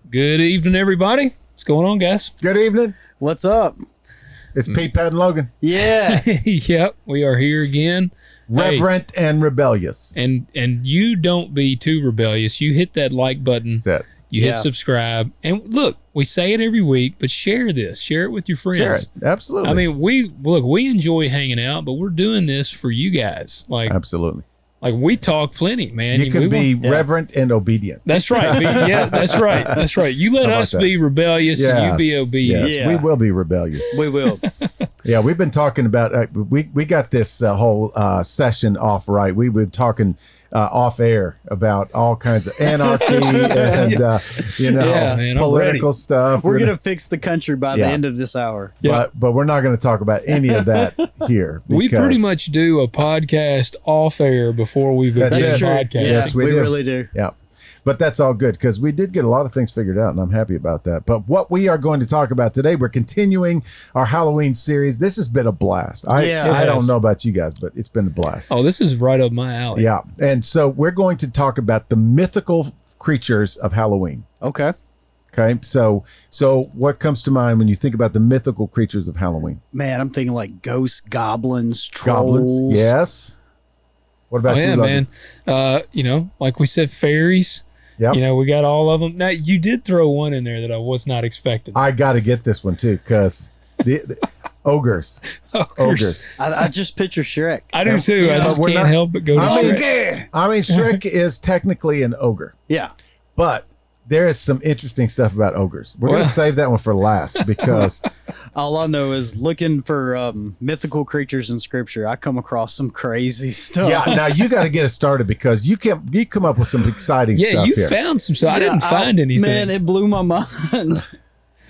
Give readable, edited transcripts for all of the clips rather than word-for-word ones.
Good evening, everybody. What's going on, guys? Good evening. What's up? It's Pete, Pat, and Logan. Yeah. Yep, we are here again. Reverent and rebellious. And you don't be too rebellious. You hit that like button. That's it. You hit subscribe. And look, we say it every week, but share this. Share it with your friends. Share it. Absolutely. I mean, we enjoy hanging out, but we're doing this for you guys. Absolutely. Like we talk plenty, man. You can be reverent and obedient. That's right. That's right. That's right. You let us be rebellious and you be obedient. Yes, we will be rebellious. We will. Yeah, we've been talking about, we got this whole session off right. We've been talking off air about all kinds of anarchy and, political stuff. We're going to fix the country by the end of this hour. But we're not going to talk about any of that here. We pretty much do a podcast off air before we begin the podcast. Yes, we really do. Yeah. But that's all good because we did get a lot of things figured out, and I'm happy about that. But what we are going to talk about today, we're continuing our Halloween series. This has been a blast. I don't know about you guys, but it's been a blast. Oh, this is right up my alley. Yeah. And so we're going to talk about the mythical creatures of Halloween. Okay. Okay. So what comes to mind when you think about the mythical creatures of Halloween? Man, I'm thinking like ghosts, goblins, trolls. Goblins. Yes. What about you, man? Like we said, fairies. Yep. We got all of them. Now, you did throw one in there that I was not expecting. I got to get this one too because the ogres. Ogres. I just picture Shrek. I do too. I just can't help but go to Shrek. I mean, Shrek is technically an ogre. Yeah. But there is some interesting stuff about ogres. We're going to save that one for last because all I know is looking for mythical creatures in scripture. I come across some crazy stuff. Yeah, now you got to get us started because you come up with some exciting stuff. Yeah, you here. found some stuff. I didn't find anything. Man, it blew my mind.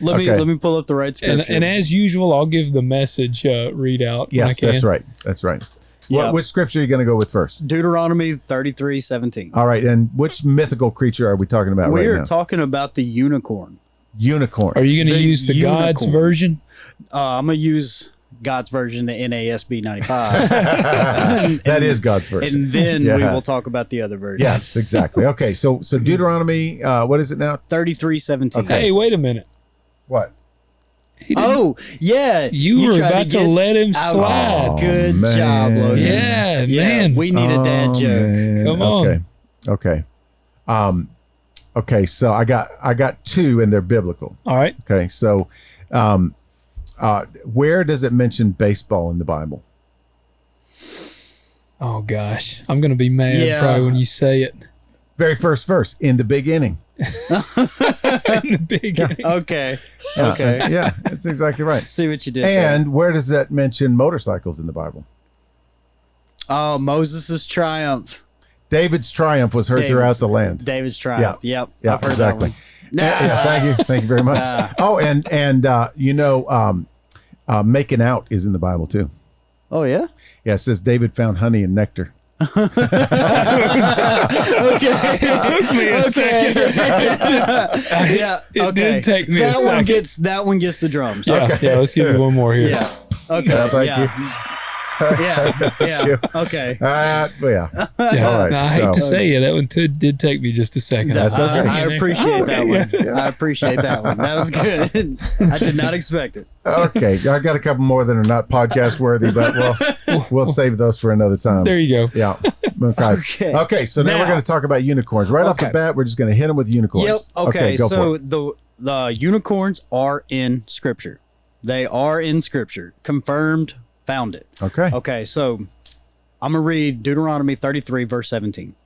Let me pull up the right scripture. And as usual, I'll give the message readout. Yes, when I can. that's right. That's right. Yep. Which scripture are you going to go with first? Deuteronomy 33:17. All right, and which mythical creature are we talking about right now? We're talking about the unicorn. Unicorn. Are you going to use the God's version? I'm going to use God's version, the NASB 95. That is God's version. And then we will talk about the other version. Yes, exactly. Okay, so Deuteronomy, what is it now? 33:17. Okay. Hey, wait a minute. What? Oh, yeah. You were about to let him slide. Oh, Good man. job, Logan. Yeah, man. We need a dad joke. Man. Come on. Okay. Okay, so I got two and they're biblical. All right. Okay, so where does it mention baseball in the Bible? Oh, gosh. I'm going to be mad probably when you say it. Very first verse, in the beginning. In the beginning. Okay. Yeah, Okay. yeah, that's exactly right. See what you did And where does that mention motorcycles in the Bible? there. Oh, Moses' triumph. David's triumph was heard throughout the land. David's triumph. Yep. Yeah, I've heard exactly. that one. Yeah, thank you very much. Oh, and making out is in the Bible too. Oh, yeah? Yeah, it says David found honey and nectar. Okay. It took me a second. Yeah. It did take me a second. That one gets the drums. Yeah, let's give you one more here. Yeah. Okay. Yeah, thank you. Yeah. Okay. Yeah. Yeah. All right, Now, I hate to say it, that one did take me just a second. That's okay. I appreciate that one. I appreciate that one. That was good. I did not expect it. Okay, I got a couple more that are not podcast worthy, but we'll save those for another time. There you go. Yeah. Okay. Okay. So now we're going to talk about unicorns. Right off the bat, we're just going to hit them with unicorns. Yep. Okay. Go So for it. the unicorns are in Scripture. They are in Scripture. Confirmed. Found it. Okay. Okay. So I'm gonna read Deuteronomy 33 verse 17.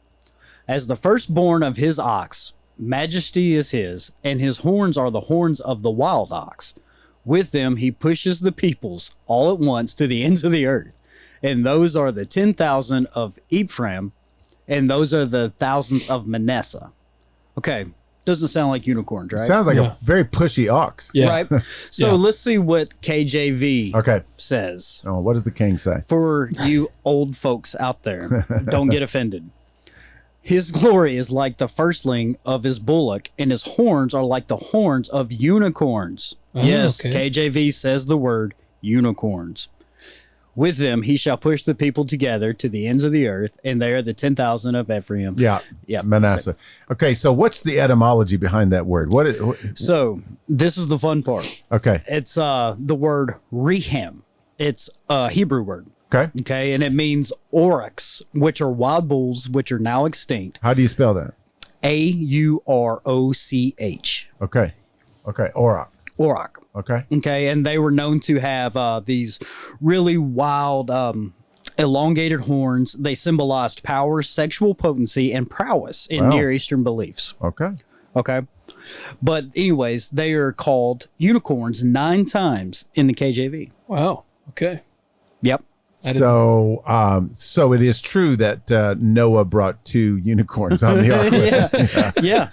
As the firstborn of his ox, majesty is his, and his horns are the horns of the wild ox. With them he pushes the peoples all at once to the ends of the earth. And those are the 10,000 of Ephraim, and those are the thousands of Manasseh. Okay. Doesn't sound like unicorns, right? Sounds like a very pushy ox. Yeah. Right. So let's see what KJV says. says. Oh, what does the king say? For you old folks out there, don't get offended. His glory is like the firstling of his bullock, and his horns are like the horns of unicorns. Oh, yes, okay. KJV says the word unicorns. With them, he shall push the people together to the ends of the earth, and they are the 10,000 of Ephraim. Yeah. Manasseh. Okay, so what's the etymology behind that word? So this is the fun part. Okay. It's the word rehem. It's a Hebrew word. Okay. Okay, and it means aurochs, which are wild bulls, which are now extinct. How do you spell that? Auroch. Okay. Auroch. Auroch. Okay. Okay, and they were known to have these really wild, elongated horns. They symbolized power, sexual potency, and prowess in Near Eastern beliefs. Okay. Okay. But anyways, they are called unicorns 9 times in the KJV. Wow. Okay. Yep. So it is true that Noah brought 2 unicorns on the ark. Yeah.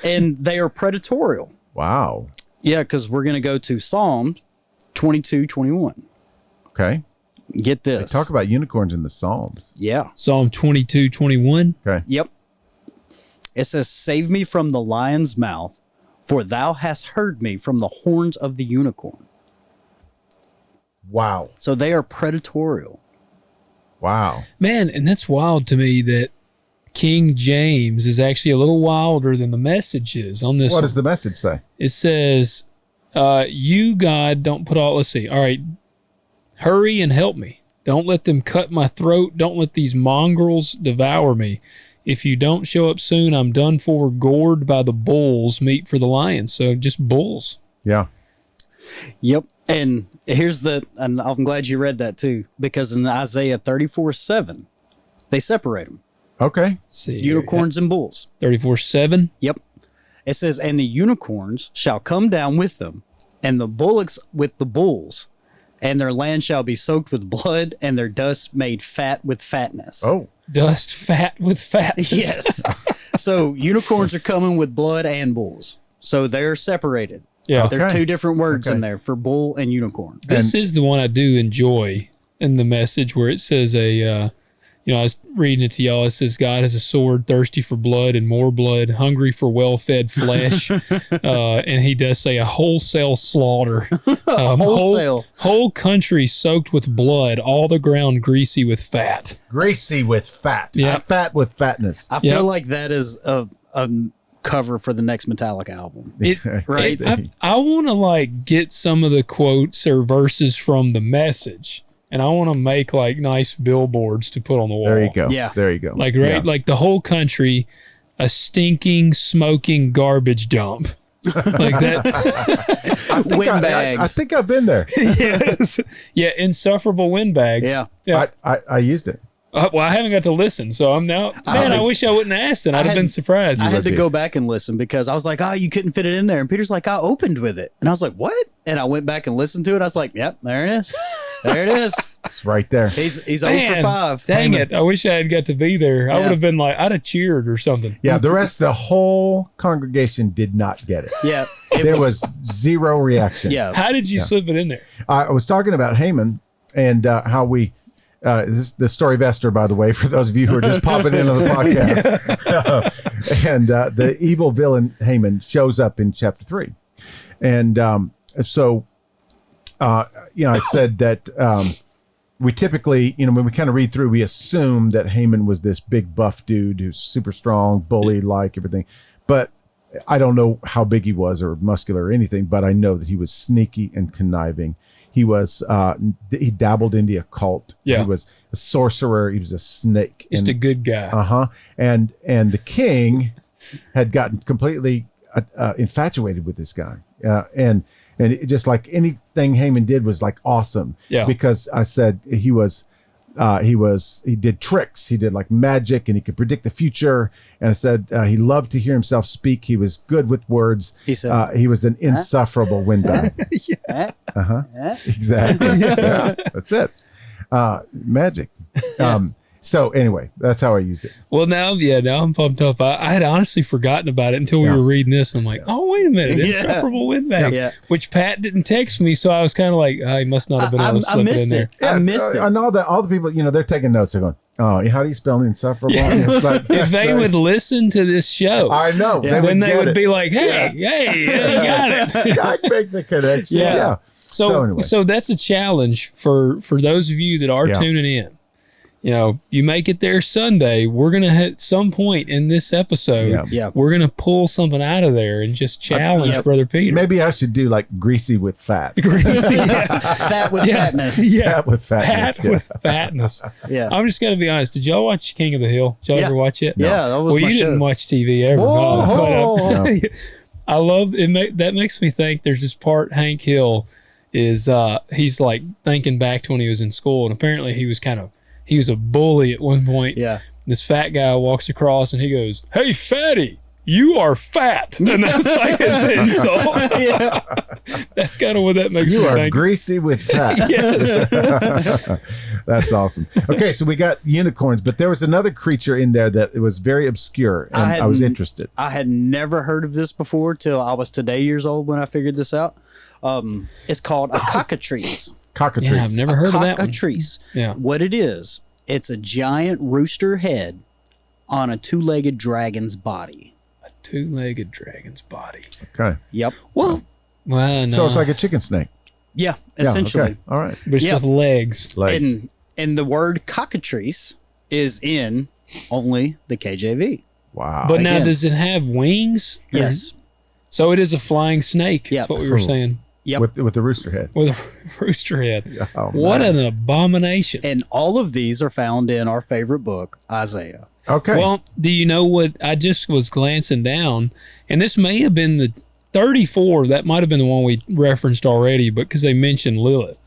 And they are predatorial. Wow. Yeah, because we're going to go to Psalm 22:21. Okay. Get this. They talk about unicorns in the Psalms. Yeah. Psalm 22:21. Okay. Yep. It says, "Save me from the lion's mouth, for thou hast heard me from the horns of the unicorn." Wow. So they are predatorial. Wow. Man, and that's wild to me that King James is actually a little wilder than the Message is on this. What does the Message say? It says, you, God, don't put all, let's see. All right. Hurry and help me. Don't let them cut my throat. Don't let these mongrels devour me. If you don't show up soon, I'm done for, gored by the bulls, meat for the lions. So just bulls. Yeah. Yep. And and I'm glad you read that too, because in Isaiah 34:7, they separate them. Okay. See, Unicorns and bulls. 34:7. Yep. It says, "And the unicorns shall come down with them, and the bullocks with the bulls, and their land shall be soaked with blood, and their dust made fat with fatness." Oh. Dust fat with fatness. Yes. So unicorns are coming with blood and bulls. So they're separated. Yeah. There's 2 different words in there for bull and unicorn. This is the one I do enjoy in the Message where it says I was reading it to y'all. It says, God has a sword, thirsty for blood and more blood, hungry for well-fed flesh. And he does say a wholesale slaughter. Wholesale. Whole country soaked with blood, all the ground greasy with fat. Greasy with fat. Yeah. Fat with fatness. I feel like that is a cover for the next Metallica album. Right? I want to get some of the quotes or verses from the Message. And I want to make nice billboards to put on the wall. There you go. Yeah. There you go. Right? Like the whole country, a stinking, smoking garbage dump. Like that. Windbags. I think I've been there. Yes. Yeah, insufferable windbags. Yeah. I used it. Well, I haven't got to listen, so I'm now. Man, I wish I wouldn't have asked, and I'd have been surprised. I had to go back and listen because I was like, "Oh, you couldn't fit it in there." And Peter's like, "I opened with it," and I was like, "What?" And I went back and listened to it. I was like, "Yep, there it is. There it is." It's right there. He's 0 for 5. Dang it! I wish I had got to be there. I would have been I'd have cheered or something. Yeah, the whole congregation did not get it. Yeah, There was 0 reaction. Yeah. How did you slip it in there? I was talking about Haman and how we. This is the story of Esther, by the way, for those of you who are just popping into the podcast. And the evil villain Haman shows up in chapter 3. And so I said that we typically, when we kind of read through, we assume that Haman was this big buff dude who's super strong, bully-like, everything. But I don't know how big he was or muscular or anything, but I know that he was sneaky and conniving. He was he dabbled in the occult. Yeah. He was a sorcerer. He was a snake. Just a good guy. And the king had gotten completely infatuated with this guy. And it, just like anything Haman did was awesome. Yeah. Because I said he did tricks. He did magic, and he could predict the future. And I said he loved to hear himself speak. He was good with words. He said he was an insufferable windbag. Exactly. Yeah, that's it. Magic. So anyway, that's how I used it. Well, now I'm pumped up. I had honestly forgotten about it until we were reading this. And I'm like, oh, wait a minute. Insufferable windbags, which Pat didn't text me. So I was kind of like, he must not have been able to slip it in there. I missed it. And all the people, they're taking notes. They're going, oh, how do you spell insufferable? If they would listen to this show, I know. Then they would be like, hey, you got it. I make the connection. Yeah. So anyway. that's a challenge for those of you that are tuning in. You know, you make it there Sunday. We're gonna at some point in this episode, we're gonna pull something out of there and just challenge Brother Peter. Maybe I should do like greasy with fat. Greasy, fat with fatness. Yeah, fat with fatness. Fat with fatness. Yeah. I'm just gonna be honest. Did y'all watch King of the Hill? Did y'all ever watch it? Yeah, that was well, my you show. didn't watch TV ever. Whoa. I love it. That makes me think. There's this part Hank Hill is he's like thinking back to when he was in school, and apparently he was a bully at one point. Yeah. This fat guy walks across and he goes, "Hey, fatty, you are fat." And that's like his insult. That's kind of what that makes me You are think. greasy with fat. Yes. That's awesome. Okay, so we got unicorns, but there was another creature in there that was very obscure, and I was interested. I had never heard of this before till I was today years old when I figured this out. It's called a cockatrice. Cockatrice. Yeah, I've never heard of that one. Cockatrice. Yeah. What it is, it's a giant rooster head on a two-legged dragon's body. A two-legged dragon's body. Okay. Yep. Well, no. So it's like a chicken snake. Yeah, essentially. Okay. All right. But it's with legs. Legs. And the word cockatrice is in only the KJV. Wow. But now, Again. does it have wings? Yes. So it is a flying snake. Yep. That's what we were saying. Yep. With the rooster head. With a rooster head. Oh, What man. an abomination. And all of these are found in our favorite book, Isaiah. Okay. Well, do you know what? I just was glancing down, and this may have been the 34. That might have been the one we referenced already, but because they mentioned Lilith.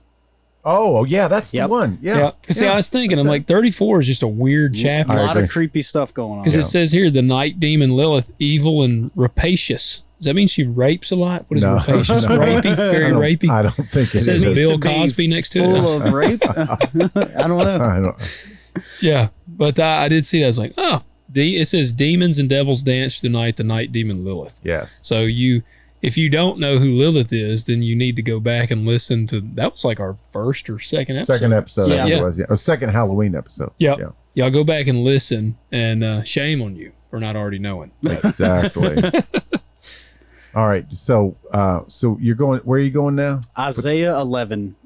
oh, yeah, that's the one. Yeah. Because see, I was thinking, I'm like, 34 is just a weird A chapter. lot agree. of creepy stuff going on. Because it says here, the night demon Lilith, evil and rapacious. Does that mean she rapes a lot? What is No. rapacious? No. Rapey? Very rapey? I don't think it It says is. Bill To be Cosby next to full it. of rape. I don't know. I don't. Yeah, but I did see that. I was like, oh, it says demons and devils dance tonight, the night demon Lilith. Yes. So if you don't know who Lilith is, then you need to go back and listen to, that was like our first or second episode. Second episode. Yeah. I think it was, or second Halloween episode. Yep. Yeah. Y'all go back and listen, and shame on you for not already knowing. Exactly. All right. So you're going, where are you going now? Isaiah 11,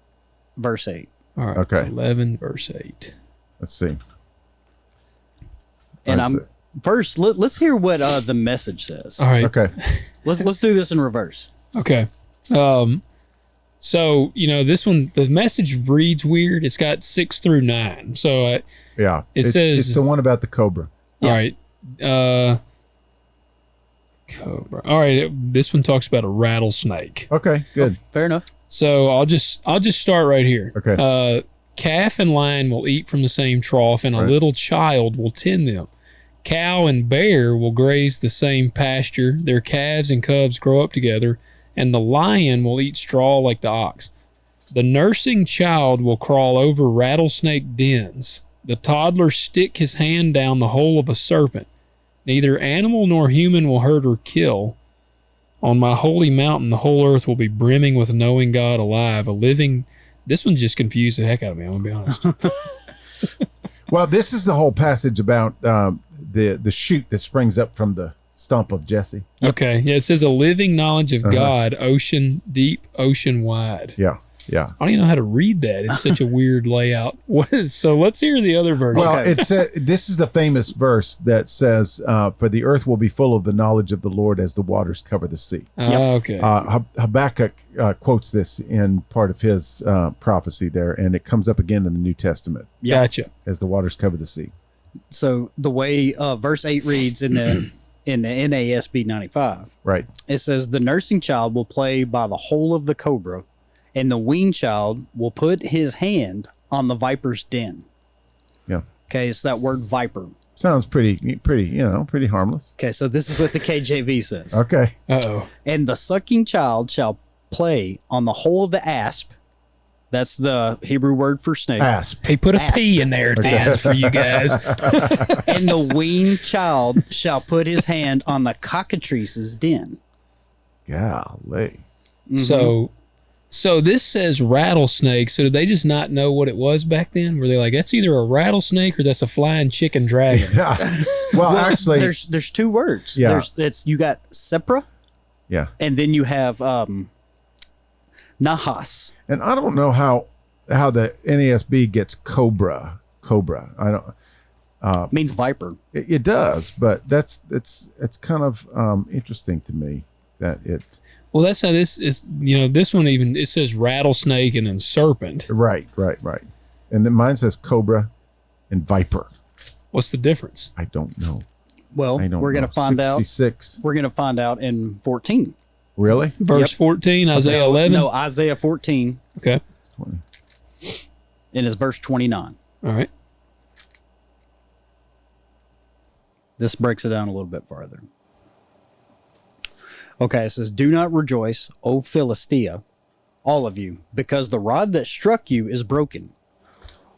verse 8. All right. Okay. 11 verse 8. Let's see. And Let's I'm first. Let's hear what the message says. All right. Okay. Let's do this in reverse. Okay. So, this one, the message reads weird. It's got 6 through 9. So, Yeah. It says- it's the one about the cobra. all right. Cobra. All right. This one talks about a rattlesnake. Okay. Good. Fair enough. So I'll just start right here. Okay. Calf and lion will eat from the same trough, and a Right. little child will tend them. Cow and bear will graze the same pasture. Their calves and cubs grow up together, and the lion will eat straw like the ox. The nursing child will crawl over rattlesnake dens. The toddler stick his hand down the hole of a serpent. Neither animal nor human will hurt or kill. On my holy mountain, the whole earth will be brimming with knowing God alive, a living. This one just confused the heck out of me, I'm going to be honest. Well, this is the whole passage about the shoot that springs up from the stump of Jesse. Okay. Yeah, it says a living knowledge of God, ocean deep, ocean wide. Yeah. Yeah. I don't even know how to read that. It's such a weird layout. So let's hear the other version. Well, this is the famous verse that says, "For the earth will be full of the knowledge of the Lord as the waters cover the sea." Okay. Habakkuk quotes this in part of his prophecy there, and it comes up again in the New Testament Gotcha. as the waters cover the sea. So the way verse 8 reads in the NASB 95, Right. it says, "The nursing child will play by the hole of the cobra, and the weaned child will put his hand on the viper's den." Yeah. Okay, it's that word viper. Sounds pretty harmless. Okay, so this is what the KJV says. Okay. Uh-oh. "And the sucking child shall play on the hole of the asp." That's the Hebrew word for snake. Asp. He put a P in there at the end for you guys. "And the weaned child shall put his hand on the cockatrice's den." Golly. So this says rattlesnake. So did they just not know what it was back then? Were they like, that's either a rattlesnake or that's a flying chicken dragon? Yeah. Well, actually, there's two words. Yeah. You got sepra, yeah. and then you have Nahas. And I don't know how the NASB gets cobra. I don't. Means viper. It does, but it's kind of interesting to me that it. Well, that's how this is. This one even it says rattlesnake and then serpent. Right. And then mine says cobra and viper. What's the difference? I don't know. Well, we're going to find 66. out. We're going to find out in 14. Really? Verse 14, Isaiah 11? No, Isaiah 14. Okay. 20. And it's verse 29. All right. This breaks it down a little bit farther. Okay, it says, "Do not rejoice, O Philistia, all of you, because the rod that struck you is broken.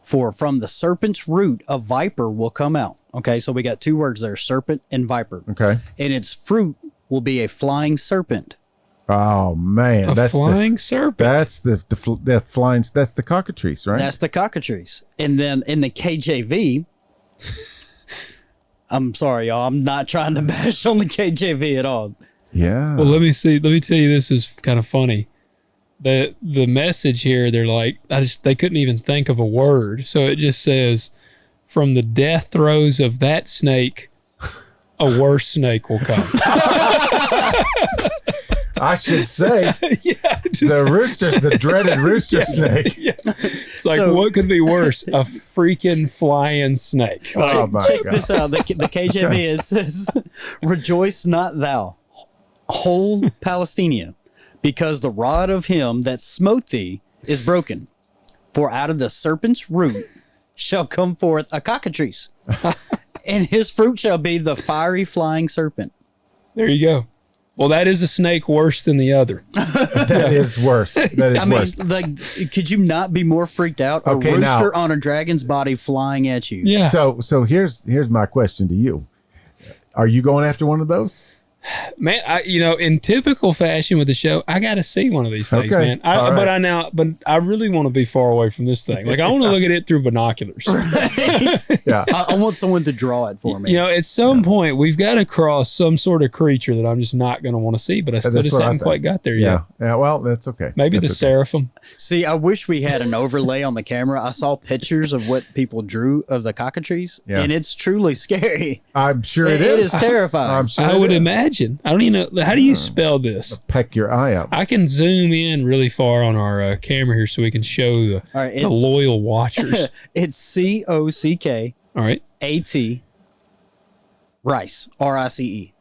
For from the serpent's root a viper will come out." Okay, so we got two words there, serpent and viper. Okay. And its fruit will be a flying serpent. Oh man, A flying serpent. That's the flying. That's the cockatrice, right? That's the cockatrice. And then in the KJV, I'm sorry, y'all. I'm not trying to bash on the KJV at all. Yeah. Well, let me tell you, this is kind of funny. The message here, they're like, they couldn't even think of a word. So it just says, "From the death throes of that snake, a worse snake will come." I should say, the dreaded rooster snake. Yeah. It's like, what could be worse? A freaking flying snake. Oh my Check God. this out. The KJV says, "Rejoice not thou, whole Palestinia, because the rod of him that smote thee is broken. For out of the serpent's root shall come forth a cockatrice, and his fruit shall be the fiery flying serpent." There you go. Well, that is a snake worse than the other. That is worse. That is worse. Like, could you not be more freaked out? A Okay, rooster now- on a dragon's body flying at you. Yeah. So here's my question to you. Are you going after one of those? Man, in typical fashion with the show, I got to see one of these things, Okay. man. All right. But I really want to be far away from this thing. Like, I want to look at it through binoculars. Yeah. I want someone to draw it for me. At some point, we've got to cross some sort of creature that I'm just not going to want to see, but I still That's just what I haven't think. quite got there yet. Yeah. Well, that's okay. Maybe That's the okay. seraphim. See, I wish we had an overlay on the camera. I saw pictures of what people drew of the cockatrice, Yeah. and it's truly scary. I'm sure It is terrifying. I'm sure I it would is. imagine. I don't even know. How do you spell this? Peck your eye out. I can zoom in really far on our camera here so we can show the, All right, the loyal watchers. it's COCKAT All right. Rice, RICE.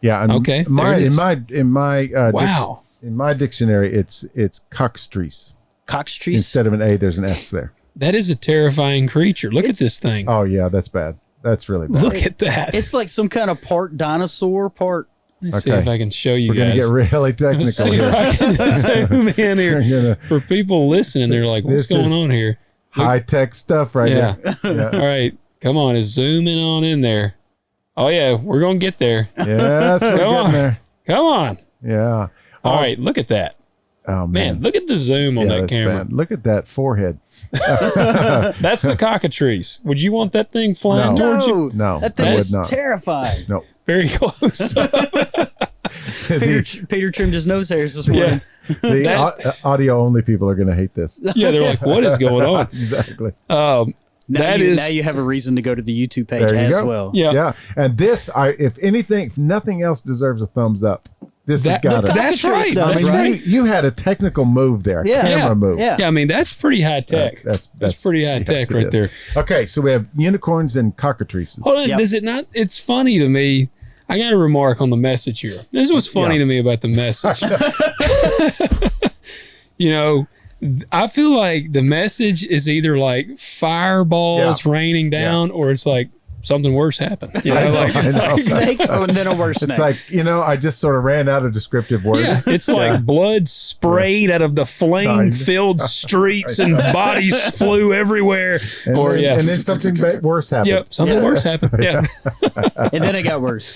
Yeah. And Okay, there My, it is. in my Wow. in my dictionary, it's cockstrice. Cockstrice. Instead of an A, there's an S there. That is a terrifying creature. Look at this thing. Oh yeah, that's bad. That's really bad. Look at that. It's like some kind of part dinosaur, part. Let's see Okay. if I can show you We're gonna guys. get really Let's technical see if here. I can zoom in We're here. gonna- For people listening, they're like, what's This is- going on here? High tech stuff right Yeah. there. All right. Come on. It's zooming on in there. Oh, yeah. We're going to get there. Yes, we're Come getting on. there. Come on. Yeah. All right. Look at that. Oh Man, look at the zoom on Yeah, that that's camera. bad. Look at that forehead. That's the cockatrice. Would you want that thing flying No. towards you? No, that I thing would is not. terrifying. No. Very close. Peter trimmed his nose hairs this morning. The audio only people are going to hate this. Yeah, they're like, what is going on? Exactly. Now That you, is- now you have a reason to go to the YouTube page There you as go. well. Yeah. Yeah. And this, if nothing else deserves a thumbs up, this has got it. That's right. does, That's I mean, right. you had a technical move there, a Yeah. camera Yeah. move. Yeah. Yeah, I mean, that's pretty high tech. That's pretty high yes, tech it right is. there. Okay, so we have unicorns and cockatrices. Hold on, Yep. does it not? It's funny to me. I got to remark on the message here. This is what's funny Yeah. to me about the message. I feel like the message is either like fireballs raining down, or it's like something worse happened. You know, like I it's know. like, Snake, oh, and then a worse It's snake. like, I just sort of ran out of descriptive words. yeah, it's like blood sprayed out of the flame-filled streets, and bodies flew everywhere. And, Or then, and then something worse happened. Yep, something worse happened. Yeah, And then it got worse.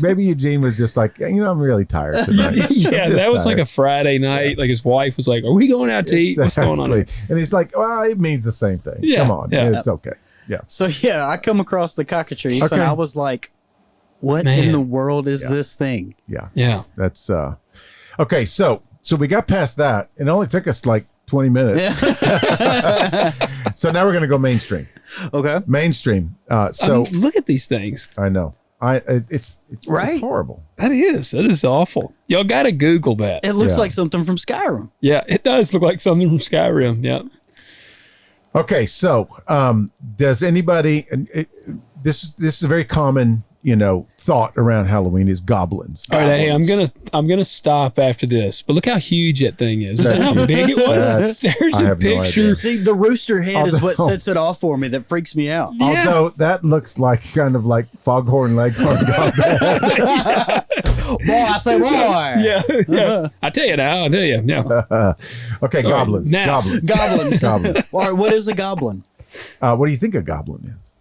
Maybe Eugene was just like, I'm really tired tonight. yeah. I'm just That was like tired. a Friday night. Like his wife was like, "Are we going out to eat? What's going on?" Here? Exactly. And he's like, well, it means the same thing. Yeah, Come on. yeah. It's okay. Yeah. So yeah, I come across the cockatrice Okay. and I was like, what Man. in the world is this thing? Yeah. Yeah. That's okay. So So we got past that. It only took us like 20 minutes. So now we're going to go mainstream. Okay. Mainstream. I mean, look at these things. I know. It's horrible. That is awful. Y'all got to Google that. It looks like something from Skyrim. Yeah, it does look like something from Skyrim. Yeah. Okay, so does anybody? This is a very common, thought around Halloween is goblins. All right, hey, I'm gonna stop after this. But look how huge that thing is. Is that how big it was? There's a picture. No, see, the rooster head is what sets it off for me. That freaks me out. Yeah. Although that looks like kind of like Foghorn Leghorn goblin. Boy, I say boy. Yeah. I tell you now. Yeah. Okay, goblins. Now. Goblins. All right, what is a goblin? What do you think a goblin is?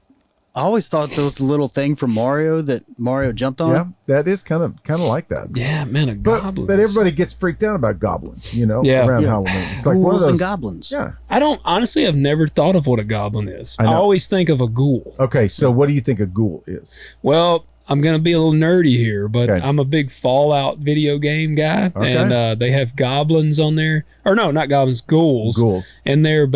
I always thought there was the little thing from Mario that Mario jumped on. Yeah, that is kind of like that. Yeah, man, a goblin. But everybody gets freaked out about goblins, around Halloween. It's like Ghouls one of those and goblins. Yeah. I've never thought of what a goblin is. I always think of a ghoul. Okay, so what do you think a ghoul is? Well, I'm going to be a little nerdy here, but I'm a big Fallout video game guy, and they have goblins on there. Or no, not goblins, ghouls. Ghouls. And they're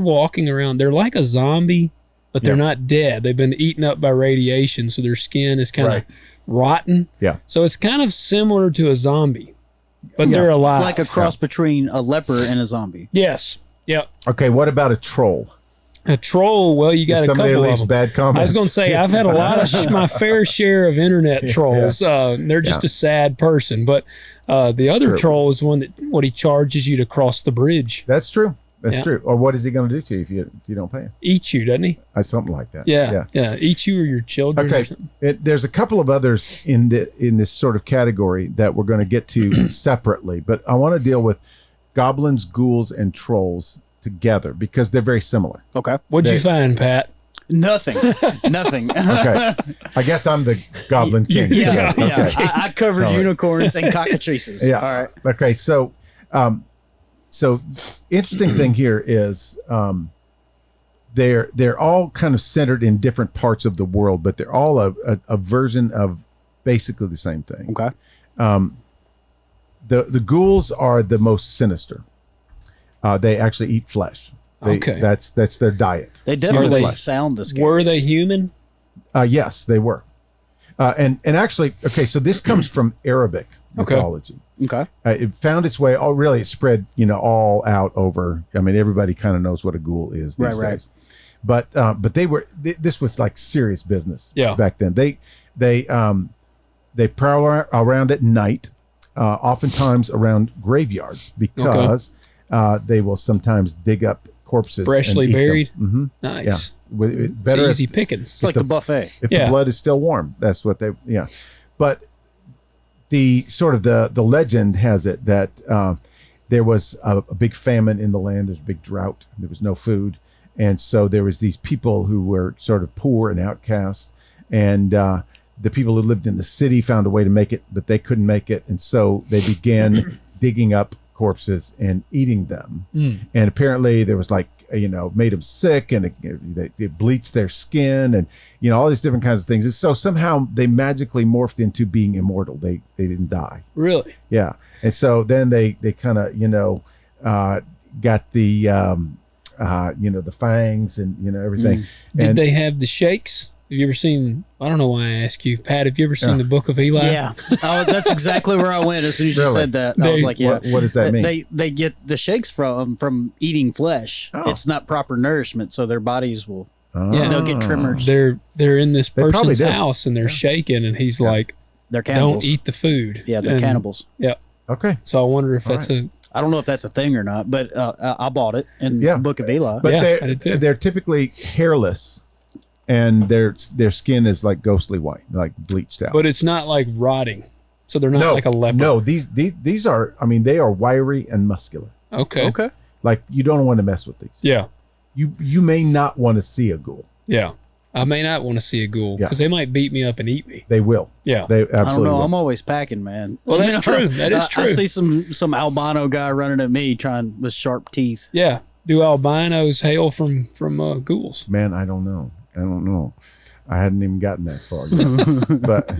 walking around. They're like a zombie, but they're not dead. They've been eaten up by radiation, so their skin is kind of rotten. Yeah. So it's kind of similar to a zombie, but they're alive. Like a cross between a leper and a zombie. Yes. Yep. Okay, what about a troll? A troll, well, you got a couple of them. Bad comments. I was going to say, I've had a lot of my fair share of internet trolls. They're just a sad person. But the other troll is one that he charges you to cross the bridge. That's true. That's true. Or what is he going to do to you if you don't pay him? Eat you, doesn't he? Something like that. Yeah. Eat you or your children. Okay. Or something. There's a couple of others in this sort of category that we're going to get to separately, but I want to deal with goblins, ghouls, and trolls together because they're very similar. Okay. What'd you find, Pat? Nothing. Okay. I guess I'm the goblin king. Yeah. today. Okay. I covered unicorns and cockatrices. Yeah. All right. Okay. So interesting thing here is they're all kind of centered in different parts of the world, but they're all a version of basically the same thing. Okay. The ghouls are the most sinister. They actually eat flesh. That's their diet. They definitely sound the scariest. Were they human? Yes, they were. And actually, so this comes from Arabic mythology. Okay. It found its way. It spread, all out over. I mean, everybody kind of knows what a ghoul is these days. But this was like serious business. Back then. They prowl around at night, oftentimes around graveyards because they will sometimes dig up corpses freshly and eat buried. Mm-hmm. Nice. Yeah. It's easy pickings. It's like the buffet. If the blood is still warm, that's what they. Yeah. But the sort of the legend has it that there was a big famine in the land. There's a big drought. There was no food, and so there was these people who were sort of poor and outcast, and the people who lived in the city found a way to make it, but they couldn't make it, and so they began digging up corpses and eating them. And apparently there was made them sick, and they bleached their skin, and all these different kinds of things. And so somehow they magically morphed into being immortal. They didn't die. Really? Yeah. And so then they kind of got the the fangs and everything. Did they have the shakes? Have you ever seen? I don't know why I ask you, Pat. Have you ever seen the Book of Eli? Yeah, that's exactly where I went as soon as you said that. I was like, yeah. What does that mean? They get the shakes from eating flesh. Oh. It's not proper nourishment, so their bodies will. They'll get tremors. They're in this person's house and they're shaking, and he's like, "They're cannibals. Don't eat the food." Yeah, they're cannibals. Yeah. Okay. So I wonder if that's a. I don't know if that's a thing or not, but I bought it in Book of Eli. But I did too. they're typically hairless. And their skin is like ghostly white, like bleached out. But it's not like rotting, so they're not like a leopard. No, these are. I mean, they are wiry and muscular. Okay. Like you don't want to mess with these. Yeah. You may not want to see a ghoul. Yeah. I may not want to see a ghoul because they might beat me up and eat me. They will. Yeah. They absolutely. I don't know. Will. I'm always packing, man. Well, that's true. That is true. I see some albino guy running at me with sharp teeth. Yeah. Do albinos hail from ghouls? Man, I don't know. I hadn't even gotten that far yet. But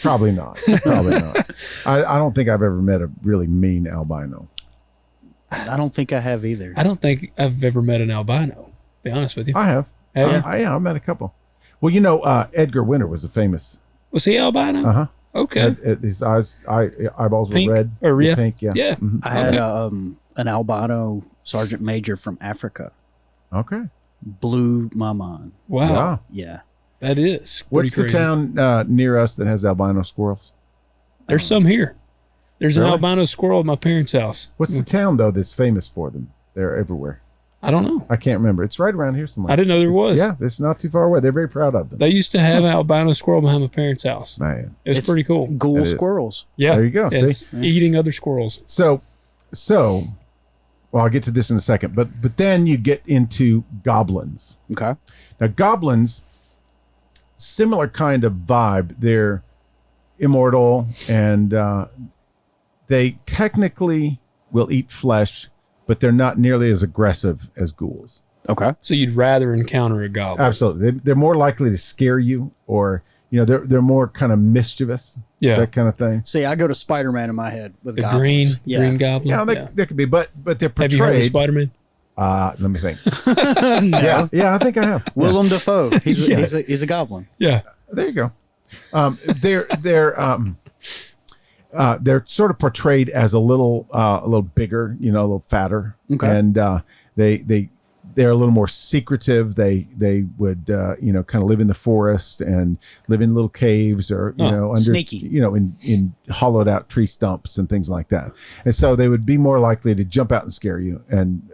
probably not. Probably not. I don't think I've ever met a really mean albino. I don't think I have either. I don't think I've ever met an albino, to be honest with you. I have. I met a couple. Well, you know, Edgar Winter was a famous. Was he albino? Uh-huh. Okay. His eyeballs Pink? were red. Or yeah. Pink, yeah. Yeah. Mhm. I had an albino sergeant major from Africa. Okay. Blew my mind. Wow. Wow. Yeah. That is. What's the crazy. town near us that has albino squirrels? There's some here. There's an Really? albino squirrel at my parents' house. What's the town, though, that's famous for them? They're everywhere. I don't know. I can't remember. It's right around here somewhere. I didn't know there was. Yeah, it's not too far away. They're very proud of them. They used to have an albino squirrel behind my parents' house. Man. It was It's pretty cool. Ghoul It is. squirrels. Yeah. There you go. It's See? eating other squirrels. So, well, I'll get to this in a second, but then you get into goblins. Okay. Now, goblins, similar kind of vibe. They're immortal, and they technically will eat flesh, but they're not nearly as aggressive as ghouls. Okay. So you'd rather encounter a goblin. Absolutely, they're more likely to scare you, or they're more kind of mischievous. Yeah. That kind of thing. See, I go to Spider-Man in my head with The goblins. green goblin. Yeah, that could be, but they're Have you heard of portrayed. Spider-Man? Let me think. No. Yeah, I think I have. Willem Dafoe. He's, Yeah. he's a goblin. Yeah. There you go. They're sort of portrayed as a little bigger, a little fatter, Okay. and they're a little more secretive. They would kind of live in the forest and live in little caves or under sneaky. in hollowed out tree stumps and things like that. And so they would be more likely to jump out and scare you. And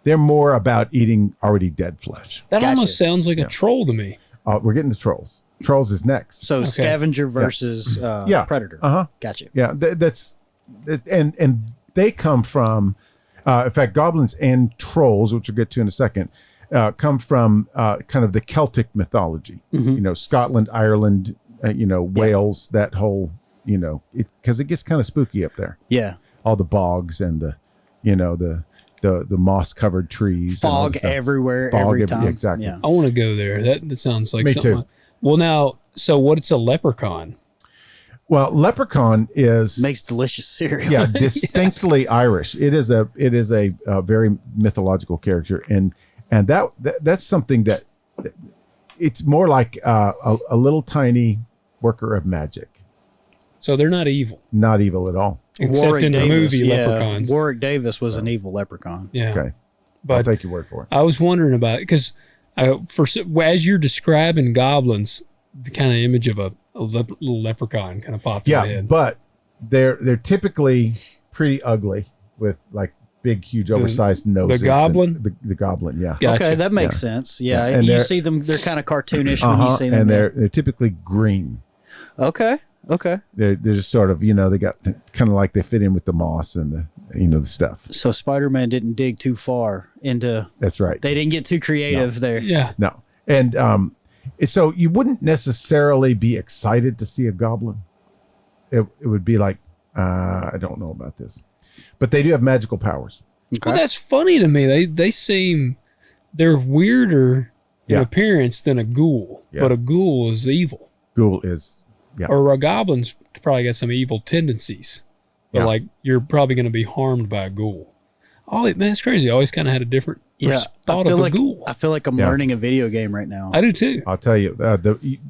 they're more about eating already dead flesh. That Gotcha. almost sounds like a troll to me. We're getting to trolls. Trolls is next. So scavenger versus predator. Uh-huh. Gotcha. Yeah, and they come from, in fact, goblins and trolls, which we'll get to in a second, come from kind of the Celtic mythology. Mm-hmm. Scotland, Ireland, Wales, that whole, because it gets kind of spooky up there. Yeah. All the bogs and the moss covered trees, and all Fog that stuff. everywhere, Fog every time. exactly. Yeah. I want to go there. That sounds like Me something. too. Well, now, so what's a leprechaun? Well, leprechaun is Makes delicious cereal. yeah, distinctly Irish. It is a very mythological character, and that's something that it's more like a little tiny worker of magic, So they're not evil, not evil at all. except Warwick in the Davis, movie yeah. Leprechauns. Warwick Davis was an evil leprechaun. Yeah. Okay, I'll But take your word for it. I was wondering about it because as you're describing goblins, the kind of image of a little leprechaun kind of popped in my Yeah, head. but they're typically pretty ugly with like big, huge, oversized noses. goblin? and the goblin, yeah. Gotcha. Okay, that makes sense. Yeah, Yeah, and you they're- see them; they're kind of cartoonish when you see them. and they're typically green. Okay. They're just sort of, they got kind of like they fit in with the moss and the stuff. So Spider-Man didn't dig too far into. That's right. They didn't get too creative there. Yeah. No. And so you wouldn't necessarily be excited to see a goblin. It would be like, I don't know about this. But they do have magical powers. Okay. Well, that's funny to me. They're weirder in Yeah. appearance than a ghoul, Yeah. but a ghoul is evil. Ghoul is, yeah. Or a goblin's probably got some evil tendencies, but Yeah. like you're probably going to be harmed by a ghoul. Oh, man, it's crazy. I always kind of had a different thought of a ghoul. I feel like I'm Yeah. learning a video game right now. I do too. I'll tell you,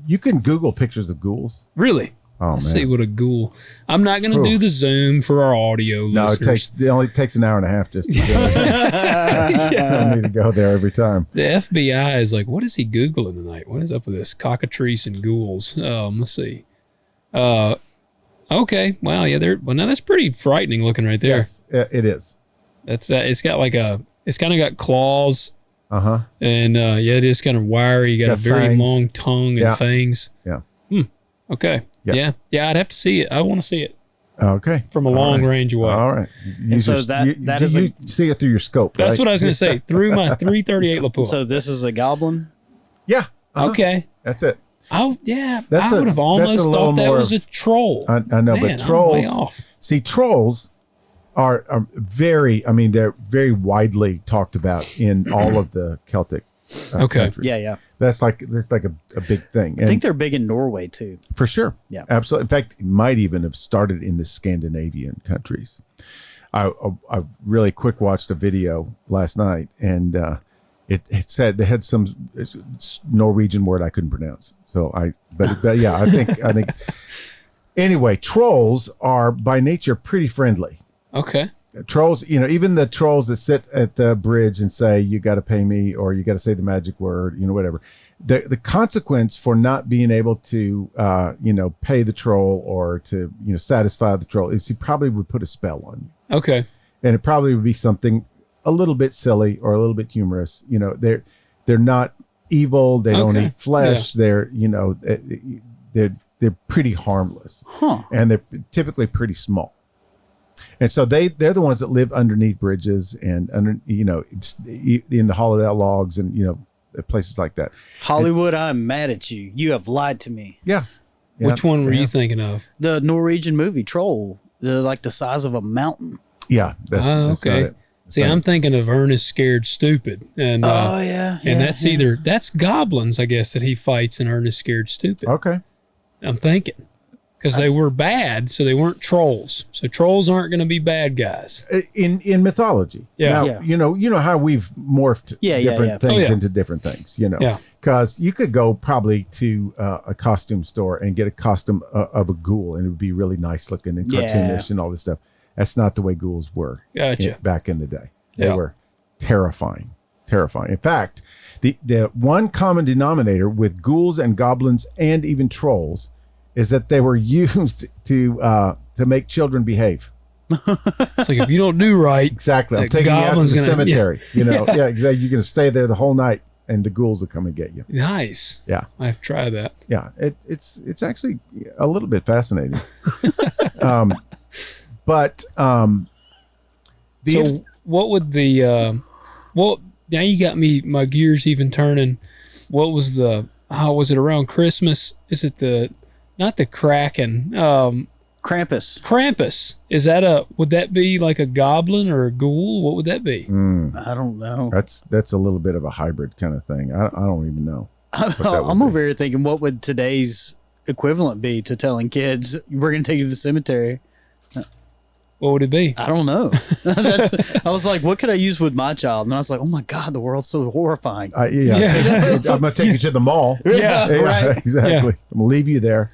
you can Google pictures of ghouls. Really? Oh, Let's man. see what a ghoul. I'm not going to Whew. do the Zoom for our audio No, listeners. it only takes an hour and a half just to do it. You don't need to go there every time. The FBI is like, what is he Googling tonight? What is up with this? Cockatrice and ghouls. Let's see. Okay. Wow. Yeah. Now that's pretty frightening looking right there. Yes, it is. That's it's got it's kind of got claws Uh-huh. and it is kind of wiry. You got a Got very fangs. long tongue and Yeah. fangs. Yeah. Okay. Yeah. Yeah. I'd have to see it. I want to see it Okay. from a All long right. range away. All right. And so that is you see it through your scope. That's right? what I was going to say. Through my 338 lapel. So this is a goblin. Yeah. uh-huh. Okay. That's it. Oh yeah. That's I a- would have that's almost a little thought that more was a troll. I know, Man, but I'm trolls. way off. See, trolls are very. I mean, they're very widely talked about in all of the Celtic Okay. countries. Yeah. That's like a big thing. I think they're big in Norway too. For sure. Yeah. Absolutely. In fact, it might even have started in the Scandinavian countries. I really quick watched a video last night, and it said they had some Norwegian word I couldn't pronounce. So but yeah, I think anyway, trolls are by nature pretty friendly. Okay. Trolls, even the trolls that sit at the bridge and say, you got to pay me, or you got to say the magic word, whatever. The consequence for not being able to, pay the troll or to, satisfy the troll is he probably would put a spell on you. Okay. And it probably would be something a little bit silly or a little bit humorous. They're not evil. They don't eat flesh. Yeah. They're pretty harmless. Huh. And they're typically pretty small. And so they're the ones that live underneath bridges and in the hollowed out logs and places like that. Hollywood, I'm mad at you. You have lied to me. Yeah. Which one were you thinking of? The Norwegian movie Troll. They're like the size of a mountain. Yeah. That's okay. not it. See, I'm thinking of Ernest Scared Stupid, and that's goblins, I guess, that he fights in Ernest Scared Stupid. Okay. I'm thinking. Because they were bad, so they weren't trolls. So trolls aren't going to be bad guys. In mythology. Yeah. Now, you know how we've morphed different things into different things, Yeah. Because you could go probably to a costume store and get a costume of a ghoul, and it would be really nice looking and cartoonish and all this stuff. That's not the way ghouls were back in the day. They were terrifying. Terrifying. In fact, the one common denominator with ghouls and goblins and even trolls is that they were used to make children behave. It's like, if you don't do right, exactly. I'm taking you out to the cemetery. Exactly. You're going to stay there the whole night, and the ghouls will come and get you. Nice. Yeah. I have to try that. Yeah. It's actually a little bit fascinating. So what would now you got my gears even turning. What was was it around Christmas? Is it not the Kraken? Krampus. Krampus. Would that be like a goblin or a ghoul? What would that be? I don't know. That's a little bit of a hybrid kind of thing. I don't even know. I'm over here thinking, what would today's equivalent be to telling kids, we're going to take you to the cemetery? What would it be? I don't know. I was like, what could I use with my child? And I was like, oh my God, the world's so horrifying. I'm going to take you to the mall. Yeah, right. Exactly. Yeah. I'm going to leave you there.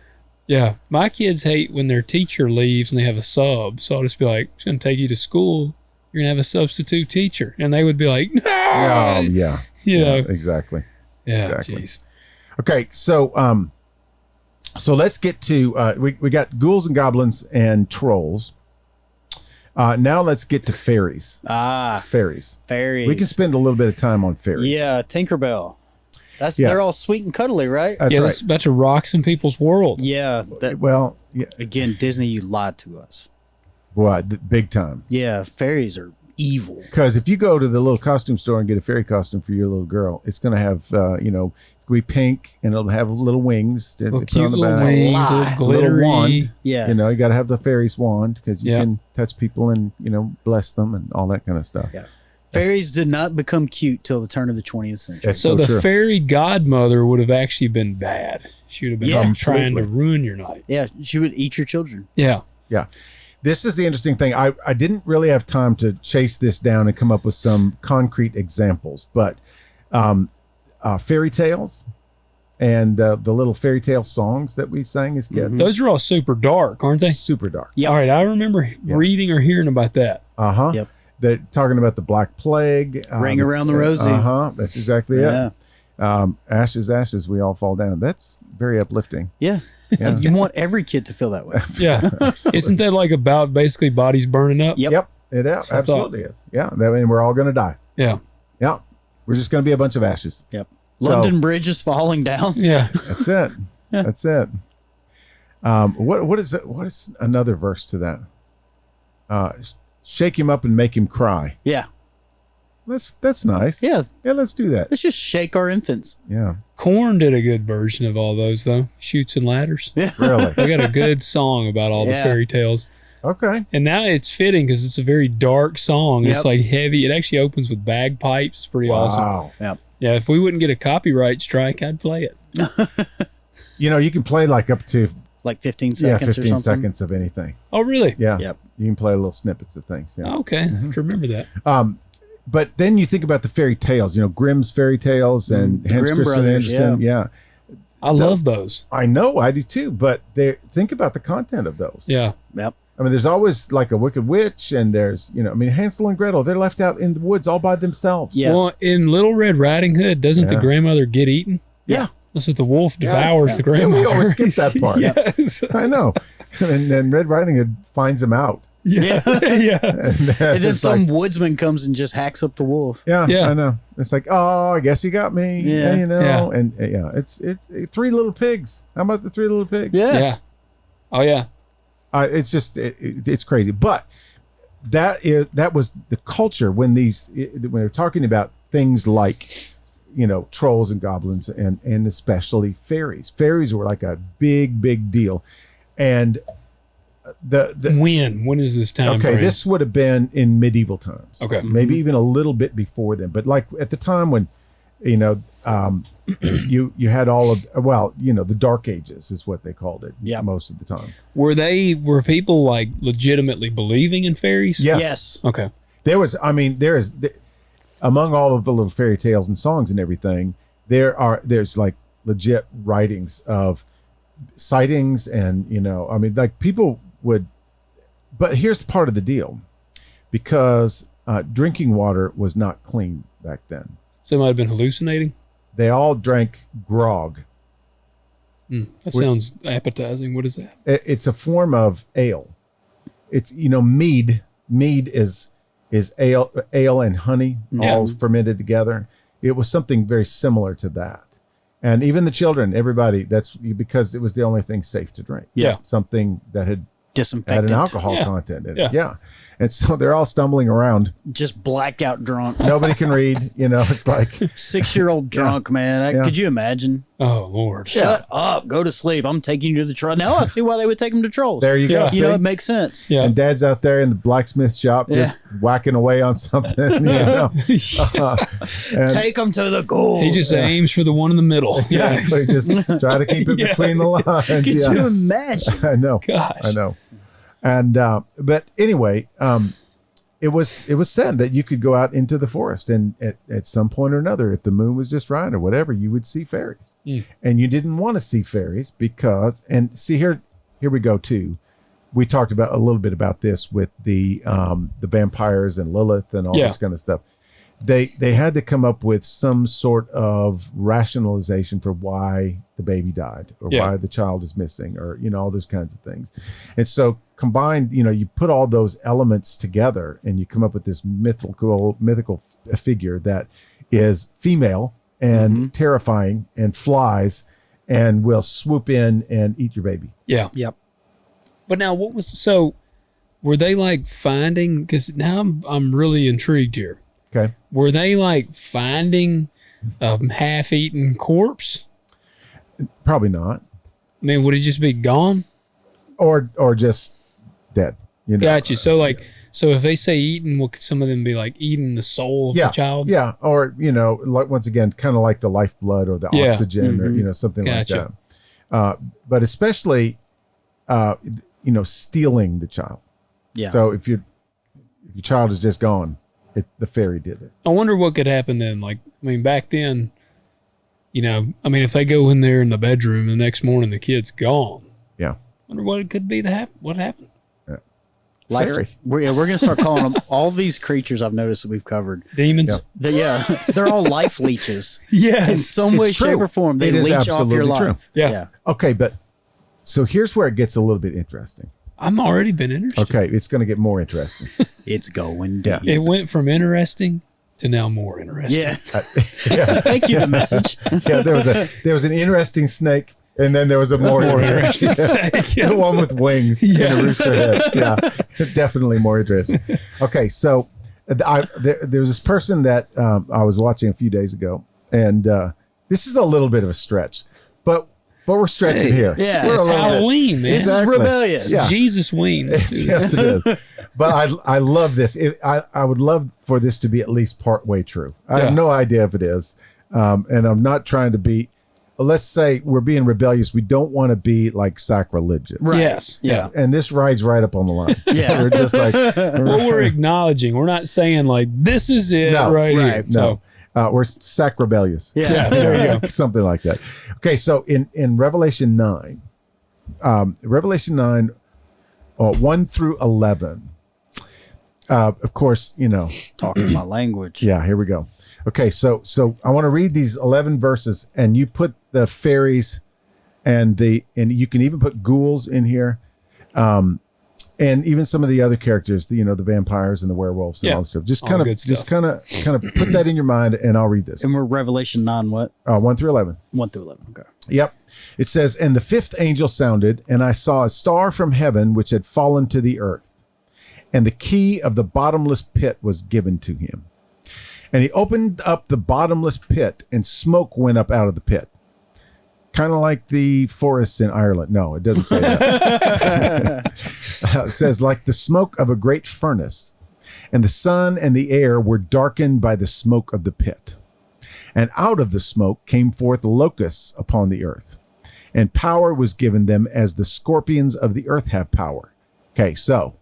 Yeah. My kids hate when their teacher leaves and they have a sub. So I'll just be like, I'm going to take you to school. You're going to have a substitute teacher. And they would be like, no. Oh, yeah. Exactly. Yeah. Exactly. Geez. Okay. So let's get to, we got ghouls and goblins and trolls. Now let's get to fairies. Fairies. We can spend a little bit of time on fairies. Yeah, Tinkerbell. They're all sweet and cuddly, right? That's right. That's a bunch of rocks in people's world. Yeah. Again, Disney, you lied to us. What? Big time. Yeah, fairies are evil. Because if you go to the little costume store and get a fairy costume for your little girl, it's going to have, it's going to be pink and it'll have little wings. Cute little wings, little glittery. Little wand. Yeah. You got to have the fairy's wand because you can touch people and, bless them and all that kind of stuff. Yeah. Fairies did not become cute till the turn of the 20th century. So the fairy godmother would have actually been bad. She would have been trying to ruin your night. Yeah, she would eat your children. Yeah. This is the interesting thing. I didn't really have time to chase this down and come up with some concrete examples, but fairy tales and the little fairy tale songs that we sang as kids. Those are all super dark, aren't they? Super dark. Yeah. All right. I remember reading or hearing about that. Yep. They're talking about the Black Plague. Ring around the rosy. That's exactly it. Ashes, ashes, we all fall down. That's very uplifting. Yeah. You want every kid to feel that way. Yeah. Isn't that like about basically bodies burning up? Yep. It is. Absolutely is. Yeah. That means we're all going to die. Yeah. Yeah. We're just going to be a bunch of ashes. Yep. London Bridge is falling down. Yeah. That's it. That's it. What is it? What is another verse to that? Shake him up and make him cry. Yeah. That's nice. Yeah. Yeah, let's do that. Let's just shake our infants. Yeah. Korn did a good version of all those, though. Chutes and Ladders. Yeah. Really? They got a good song about all the fairy tales. Okay. And now it's fitting because it's a very dark song. It's like heavy. It actually opens with bagpipes. Pretty awesome. Wow. Yep. Yeah, if we wouldn't get a copyright strike, I'd play it. You can play like up to like 15 seconds 15 or something. seconds of anything. Oh, really? Yeah. Yep. You can play little snippets of things. Yeah. Okay. I have to remember that. But then you think about the fairy tales, Grimm's fairy tales and Hans Grimm Christian brothers, Andersen. Yeah. I love those. I know, I do too. But think about the content of those. Yeah. Yep. I mean, there's always like a wicked witch, and there's, Hansel and Gretel, they're left out in the woods all by themselves. Yeah. Well, in Little Red Riding Hood, doesn't the grandmother get eaten? Yeah. That's what the wolf devours the grandmother. We always skip that part. Yes. I know. And then Red Riding Hood finds them out. Yeah. Yeah. And then some woodsman comes and just hacks up the wolf. Yeah, Yeah. I know. It's like, oh, I guess you got me. Yeah. Yeah. And it's Three Little Pigs. How about the Three Little Pigs? Yeah. Oh, yeah. It's just it's crazy. But that was the culture when they're talking about things like trolls and goblins and especially fairies. Fairies were like a big deal. And when is this time okay, frame? this would have been in medieval times. Okay. Maybe even a little bit before then. But like at the time when you had all of the Dark Ages is what they called it. Yeah. Most of the time. Were people like legitimately believing in fairies? Yes. Okay. There is among all of the little fairy tales and songs and everything, there's like legit writings of sightings and like people would, but here's part of the deal, because drinking water was not clean back then. So they might have been hallucinating. They all drank grog. That sounds appetizing. What is that? It's a form of ale. It's mead. Mead is ale and honey all fermented together. It was something very similar to that. And even the children, everybody, that's because it was the only thing safe to drink. Yeah. Something that had Disinfectant. an alcohol content in it. Yeah. Yeah. And so they're all stumbling around. Just blacked out drunk. Nobody can read. It's like 6-year-old drunk, man. Could you imagine? Oh, Lord. Shut up. Go to sleep. I'm taking you to the troll. Now I see why they would take him to trolls. there you go. Yeah. See? It makes sense. Yeah. And Dad's out there in the blacksmith shop just whacking away on something. And Take him to the ghouls. He just aims for the one in the middle. yeah, so just try to keep it between the lines. Could Yeah. you imagine? I know. Gosh. I know. And but anyway, it was said that you could go out into the forest and at some point or another, if the moon was just right or whatever, you would see fairies. And you didn't want to see fairies because, and see here we go too. We talked about a little bit about this with the vampires and Lilith and all this kind of stuff. They had to come up with some sort of rationalization for why the baby died or why the child is missing or all those kinds of things. And so combined, you put all those elements together and you come up with this mythical figure that is female and terrifying and flies and will swoop in and eat your baby. Yeah. Yep. But now were they like finding, because now I'm really intrigued here. Okay. Were they like finding a half-eaten corpse? Probably not. I mean, would it just be gone? Or just dead. Gotcha. So so if they say eaten, will some of them be like eating the soul of the child? Yeah. Or, like once again, kind of like the lifeblood or the oxygen or, something like that. But especially, stealing the child. Yeah. So if your child is just gone, the fairy did it. I wonder what could happen then. Like, I mean, back then, if they go in there in the bedroom the next morning, the kid's gone. Yeah. I wonder what it could be what happened. Yeah. Fairy. We're going to start calling them all these creatures I've noticed that we've covered. Demons? They're all life leeches. Yes. In some way, shape, or form, they leech off your life. True. Yeah. Okay, but so here's where it gets a little bit interesting. I'm already been interested. Okay, it's going to get more interesting. It's going deep. It went from interesting to now more interesting. Yeah. Thank you, the message. Yeah, there was an interesting snake, and then there was a more interesting snake. The one with wings and a rooster head. Yeah, definitely more interesting. Okay, so there was this person that I was watching a few days ago, and this is a little bit of a stretch, but we're stretching here. Yeah, it's Halloween, man. This is rebellious. Yeah. Jesus wings. Yes, it is. But I love this. I would love for this to be at least part way true. I have no idea if it is. And I'm not trying to be, let's say we're being rebellious. We don't want to be like sacrilegious. Right. Yes. Yeah. And this rides right up on the line. Yeah. We're just like, well, we're acknowledging. We're not saying like, this is it here. No. We're sacrilegious. Yeah. There you go. Something like that. Okay. So in Revelation 9, 1 through 11, of course, Talking my language. Yeah, here we go. Okay, so I want to read these 11 verses, and you put the fairies and you can even put ghouls in here, and even some of the other characters, the vampires and the werewolves and all this stuff. Just kind of put that in your mind, and I'll read this. And we're Revelation 9 what? 1 through 11. 1 through 11. Okay. Yep. It says, "And the fifth angel sounded, and I saw a star from heaven which had fallen to the earth. And the key of the bottomless pit was given to him. And he opened up the bottomless pit, and smoke went up out of the pit." Kind of like the forests in Ireland. No, it doesn't say that. It says, "Like the smoke of a great furnace. And the sun and the air were darkened by the smoke of the pit. And out of the smoke came forth locusts upon the earth. And power was given them as the scorpions of the earth have power." Okay, so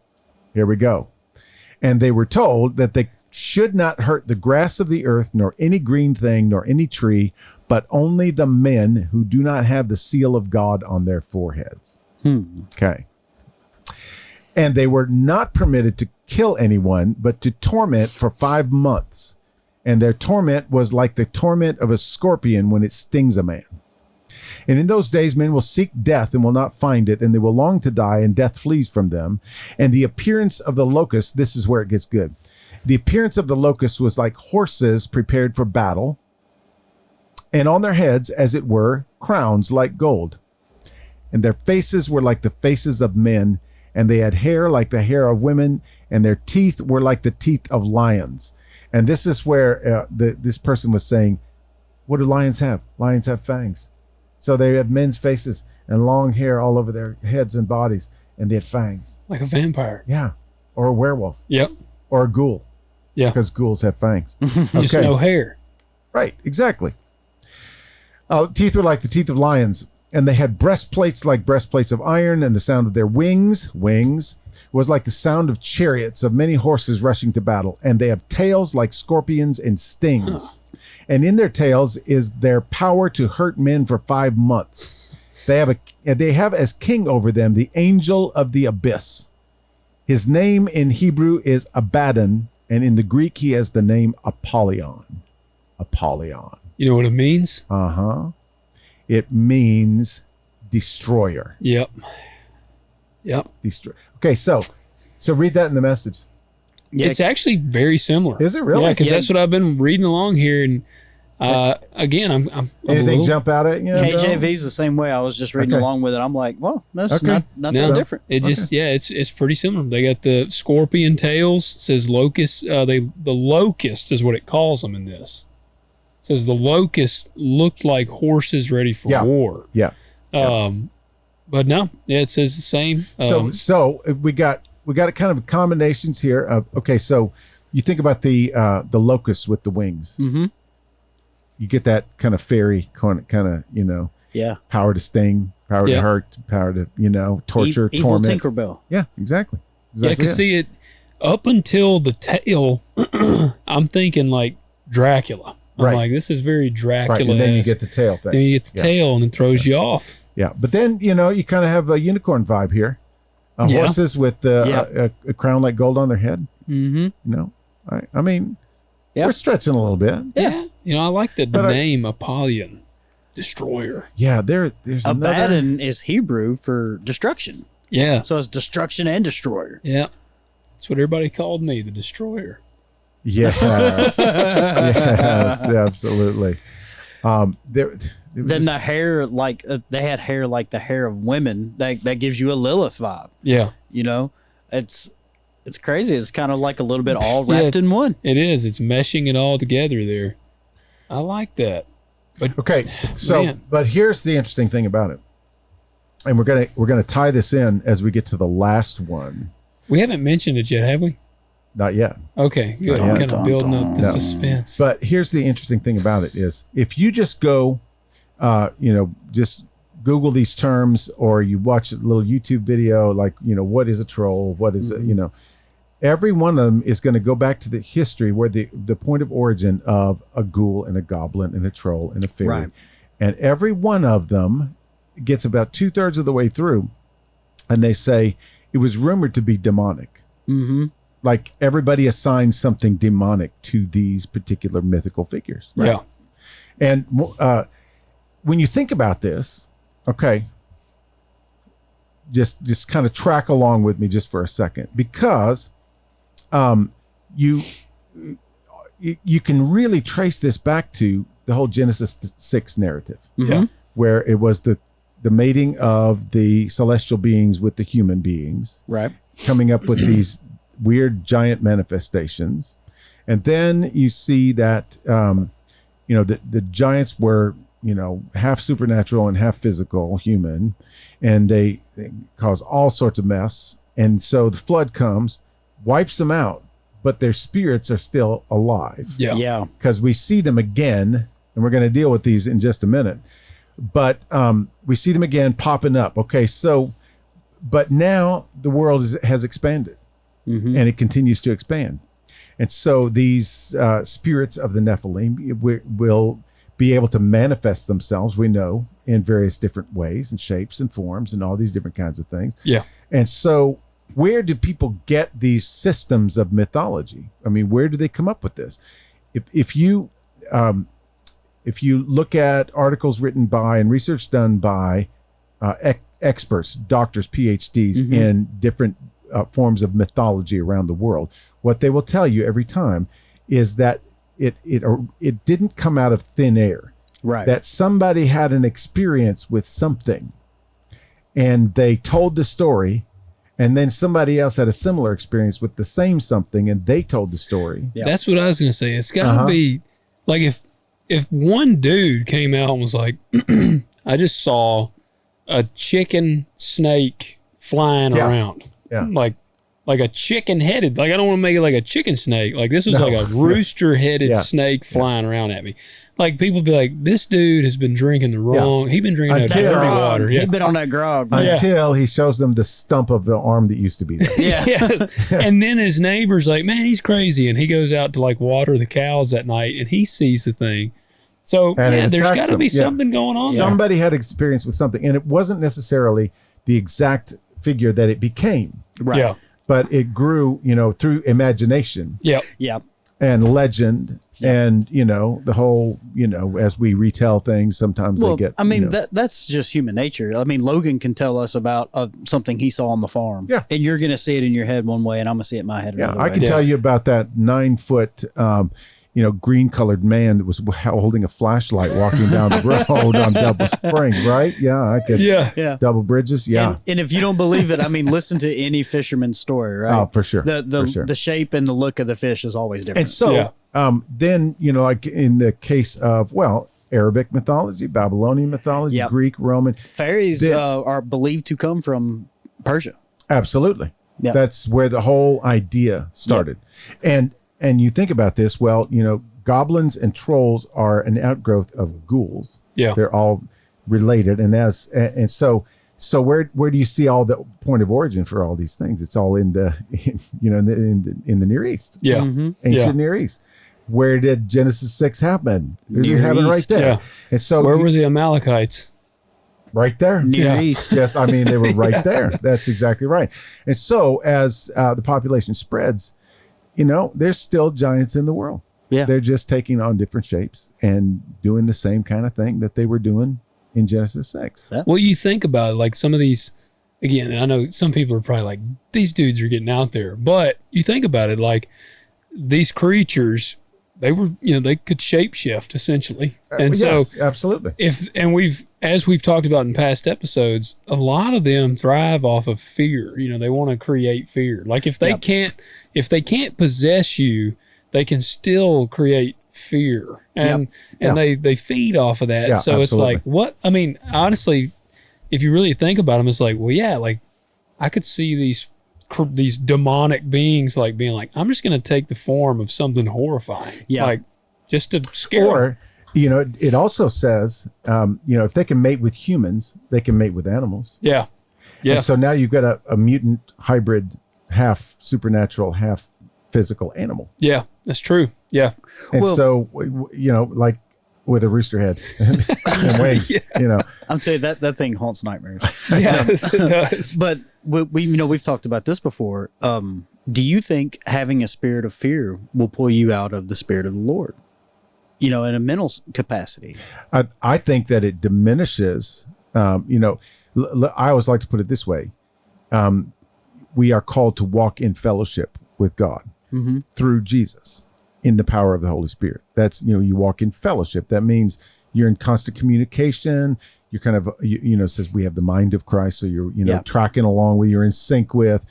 here we go. "And they were told that they should not hurt the grass of the earth, nor any green thing, nor any tree, but only the men who do not have the seal of God on their foreheads." Okay. "And they were not permitted to kill anyone, but to torment for 5 months. And their torment was like the torment of a scorpion when it stings a man. And in those days men will seek death and will not find it, and they will long to die, and death flees from them. And the appearance of the locust," this is where it gets good. "The appearance of the locust was like horses prepared for battle, and on their heads, as it were, crowns like gold. And their faces were like the faces of men, and they had hair like the hair of women, and their teeth were like the teeth of lions." And this is where this person was saying, what do lions have? Lions have fangs. So they have men's faces and long hair all over their heads and bodies, and they had fangs. Like a vampire. Yeah. Or a werewolf. Yep. Or a ghoul. Yeah. Because ghouls have fangs. Just no hair. Right, exactly. Teeth were like the teeth of lions, and they had breastplates like breastplates of iron, and the sound of their wings was like the sound of chariots of many horses rushing to battle, and they have tails like scorpions and stings. And in their tails is their power to hurt men for 5 months. They have as king over them the angel of the abyss. His name in Hebrew is Abaddon, and in the Greek he has the name Apollyon. Apollyon. You know what it means? It means destroyer. Yep. Okay, so read that in the Message. Yeah. It's actually very similar. Is it really? Yeah, because that's what I've been reading along here. And again, I'm anything jump out at you? KJV's the same way. I was just reading along with it. I'm like, well, that's not that different. It just it's pretty similar. They got the scorpion tails. It says locust. The locust is what it calls them in this. It says the locust looked like horses ready for war. Yeah. But no, it says the same. So we got kind of combinations here. Okay, so you think about the locust with the wings. Mm-hmm. You get that kind of fairy kind of power to sting, power to hurt, power to torture, evil torment. Tinkerbell. Yeah, exactly. Yeah, because see it up until the tail. I'm thinking like Dracula. I'm like, this is very Dracula. Right, and then you get the tail thing. Then you get the tail, and it throws you off. Yeah, but then you kind of have a unicorn vibe here. Horses with a crown like gold on their head. Mm-hmm. I mean, we're stretching a little bit. Yeah. I like the name Apollyon, destroyer. Yeah, there's Abaddon is Hebrew for destruction. Yeah. So it's destruction and destroyer. Yeah. That's what everybody called me, the destroyer. Yes. Yes, absolutely. Then the hair, like they had hair like the hair of women. That gives you a Lilith vibe. Yeah. It's crazy. It's kind of like a little bit all wrapped in one. It is. It's meshing it all together there. I like that. But okay, but here's the interesting thing about it, and we're gonna tie this in as we get to the last one. We haven't mentioned it yet, have we? Not yet. Okay, good. I'm kind of building up the suspense. But here's the interesting thing about it is if you just go, just Google these terms, or you watch a little YouTube video, like, what is a troll? What is it? Every one of them is going to go back to the history where the point of origin of a ghoul and a goblin and a troll and a fairy. Right. And every one of them gets about 2/3 of the way through, and they say it was rumored to be demonic. Mm-hmm. Like everybody assigns something demonic to these particular mythical figures. Right? Yeah. And when you think about this, okay, just kind of track along with me just for a second, because you can really trace this back to the whole Genesis 6 narrative, where it was the mating of the celestial beings with the human beings, right, coming up with these weird giant manifestations. And then you see that the giants were half supernatural and half physical human, and they cause all sorts of mess. And so the flood comes, wipes them out, but their spirits are still alive. Yeah. Because we see them again, and we're going to deal with these in just a minute. But we see them again popping up. Okay, so, but now the world has expanded, and it continues to expand. And so these spirits of the Nephilim will be able to manifest themselves, we know, in various different ways and shapes and forms and all these different kinds of things. Yeah. And so where do people get these systems of mythology? I mean, where do they come up with this? If you look at articles written by and research done by experts, doctors, PhDs in different forms of mythology around the world, what they will tell you every time is that it didn't come out of thin air. Right. That somebody had an experience with something, and they told the story, and then somebody else had a similar experience with the same something, and they told the story. Yeah. That's what I was going to say. It's got to be like if one dude came out and was like, I just saw a chicken snake flying around. Yeah. Like a chicken headed, like I don't want to make it like a chicken snake. Like this was like a rooster headed snake flying around at me. Like people be like, this dude has been drinking the wrong, he's been drinking that dirty water. He's been on that grog. Until he shows them the stump of the arm that used to be there. And then his neighbor's like, man, he's crazy. And he goes out to like water the cows that night and he sees the thing. So there's got to be something going on. Somebody had experience with something, and it wasn't necessarily the exact figure that it became. Right. Yeah. But it grew, through imagination. Yep. Yep. And legend, and the whole, as we retell things, sometimes they get. I mean, that's just human nature. I mean, Logan can tell us about something he saw on the farm. Yeah. And you're going to see it in your head one way, and I'm going to see it in my head another way. I can tell you about that 9-foot, green-colored man that was holding a flashlight walking down the road on Double Spring, right? Yeah, I could. Yeah. Double Bridges, yeah. And if you don't believe it, I mean, listen to any fisherman's story, right? Oh, for sure. The shape and the look of the fish is always different. And so, then, like in the case of, Arabic mythology, Babylonian mythology, Greek, Roman. Fairies are believed to come from Persia. Absolutely. Yep. That's where the whole idea started. Yep. And you think about this, goblins and trolls are an outgrowth of ghouls. Yeah. They're all related. And so where do you see all the point of origin for all these things? It's all in the Near East. Yeah. Ancient Near East. Where did Genesis 6 happen? You have it right there. Yeah. And so where were the Amalekites? Right there. Near East. They were right there. That's exactly right. And so as the population spreads, there's still giants in the world. Yeah. They're just taking on different shapes and doing the same kind of thing that they were doing in Genesis 6. Yeah. Well, you think about it, like some of these, again, I know some people are probably like, these dudes are getting out there. But you think about it, like these creatures, they were, they could shapeshift essentially. And so absolutely. As we've talked about in past episodes, a lot of them thrive off of fear. They want to create fear. Like if they can't possess you, they can still create fear. And they feed off of that. Yeah, so absolutely. It's like, what? I mean, honestly, if you really think about them, it's like, well, yeah, like I could see these these demonic beings like being like, I'm just going to take the form of something horrifying. Yeah. Like just to scare them. Or, it also says, if they can mate with humans, they can mate with animals. Yeah. Yeah. And so now you've got a mutant hybrid, half supernatural, half physical animal. Yeah, that's true. Yeah. And like with a rooster head and wings, I'm telling you, that thing haunts nightmares. Yes, it does. But we've talked about this before. Do you think having a spirit of fear will pull you out of the spirit of the Lord? In a mental capacity. I think that it diminishes, I always like to put it this way. We are called to walk in fellowship with God through Jesus in the power of the Holy Spirit. That's, you walk in fellowship. That means you're in constant communication. You're kind of, says we have the mind of Christ. So you're, tracking along with, you're in sync with,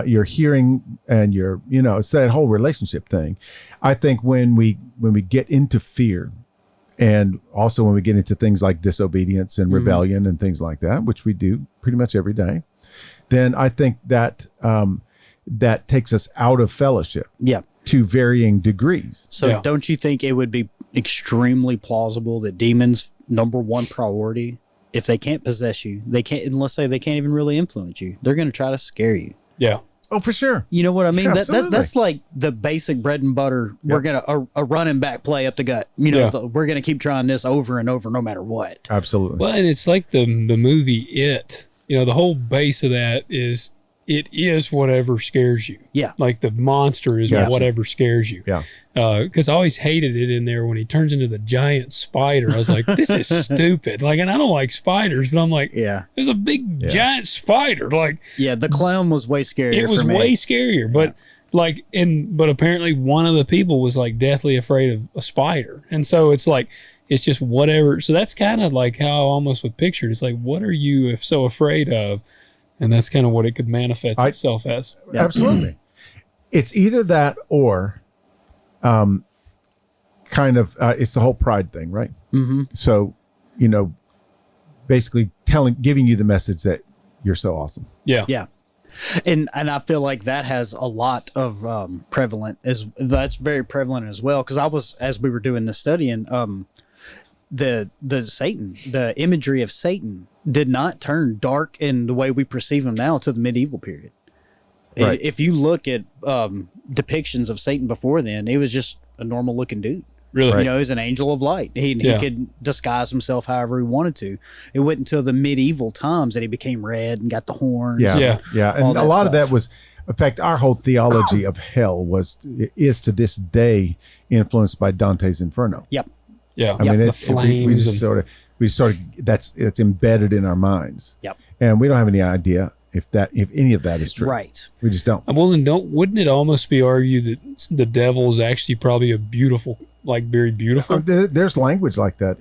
you're hearing, and you're, it's that whole relationship thing. I think when we get into fear, and also when we get into things like disobedience and rebellion and things like that, which we do pretty much every day, then I think that that takes us out of fellowship. Yeah. To varying degrees. So don't you think it would be extremely plausible that demons' number one priority, if they can't possess you, let's say they can't even really influence you, they're going to try to scare you. Yeah. Oh, for sure. You know what I mean? Sure, that's like the basic bread and butter. Yep. We're going to a running back play up the gut. We're going to keep trying this over and over, no matter what. Absolutely. Well, and it's like the movie It. The whole base of that is it is whatever scares you. Yeah. Like the monster is whatever scares you. Yeah. Because I always hated it in there when he turns into the giant spider. I was like, this is stupid. Like, and I don't like spiders, but I'm like, there's a big giant spider. Like, the clown was way scarier. It was way scarier, but but apparently one of the people was like deathly afraid of a spider, and so it's like it's just whatever. So that's kind of like how I almost would picture it. It's like, what are you so afraid of? And that's kind of what it could manifest itself as. Absolutely. It's either that or kind of it's the whole pride thing, right? Mm-hmm. So, basically giving you the message that you're so awesome. Yeah. Yeah. And I feel like that has a lot of that's very prevalent as well. Because as we were doing the studying, the imagery of Satan did not turn dark in the way we perceive him now to the medieval period. Right. If you look at depictions of Satan before then, he was just a normal looking dude. Really? He was an angel of light. He could disguise himself however he wanted to. It wasn't until the medieval times that he became red and got the horns. Yeah. And a lot of that was, in fact, our whole theology of hell is to this day influenced by Dante's Inferno. Yep. Yeah. I mean, the flames. We sort of it's embedded in our minds. Yep. And we don't have any idea if any of that is true. Right. We just don't. Well, then wouldn't it almost be argued that the devil is actually probably a beautiful, like very beautiful? There's language like that.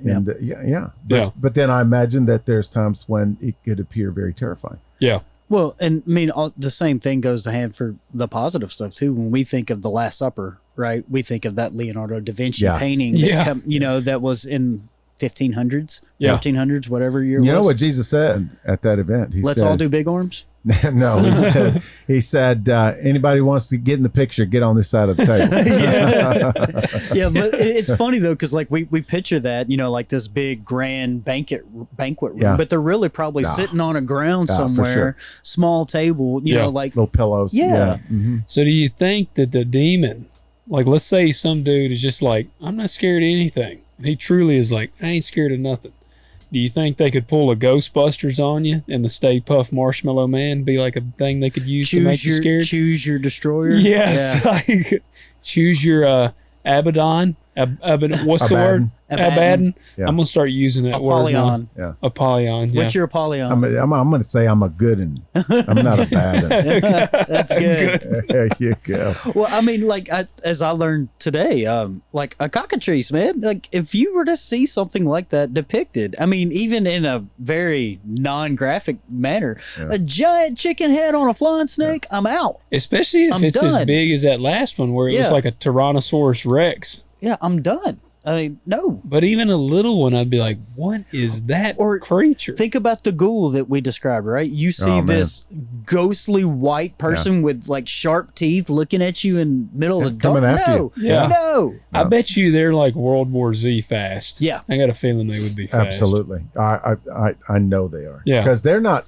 But then I imagine that there's times when it could appear very terrifying. Yeah. Well, and I mean, the same thing goes to hand for the positive stuff too. When we think of the Last Supper, right? We think of that Leonardo da Vinci painting that, that was in 1500s, 1400s, whatever year it was. You know what Jesus said at that event? He said, let's all do big arms? No, he said, anybody wants to get in the picture, get on this side of the table. But it's funny though, because like we picture that, like this big grand banquet room, but they're really probably sitting on a ground somewhere, small table, you know, like little pillows. Yeah. Mm-hmm. So do you think that the demon, like let's say some dude is just like, I'm not scared of anything. And he truly is like, I ain't scared of nothing. Do you think they could pull a Ghostbusters on you and the Stay Puft Marshmallow Man be like a thing they could use to make you scared? Choose your destroyer? Yes. Like, choose your Abaddon. What's the word? Abaddon. Yeah. I'm going to start using that Apollyon. word. Yeah. Apollyon. Yeah. What's your Apollyon? I'm going to say I'm a good one. I'm not a bad one. That's good. There you go. Well, I mean, like, as I learned today, like a cockatrice, man, like if you were to see something like that depicted, I mean, even in a very non-graphic manner, a giant chicken head on a flying snake, I'm out. Especially if it's as big as that last one where it was like a Tyrannosaurus Rex. Yeah, I'm done. I mean, no. But even a little one, I'd be like, what is that creature? Think about the ghoul that we described, right? You see this ghostly white person with like sharp teeth looking at you in the middle of the dark. No. I bet you they're like World War Z fast. Yeah. I got a feeling they would be fast. Absolutely. I know they are. Yeah. Because they're not,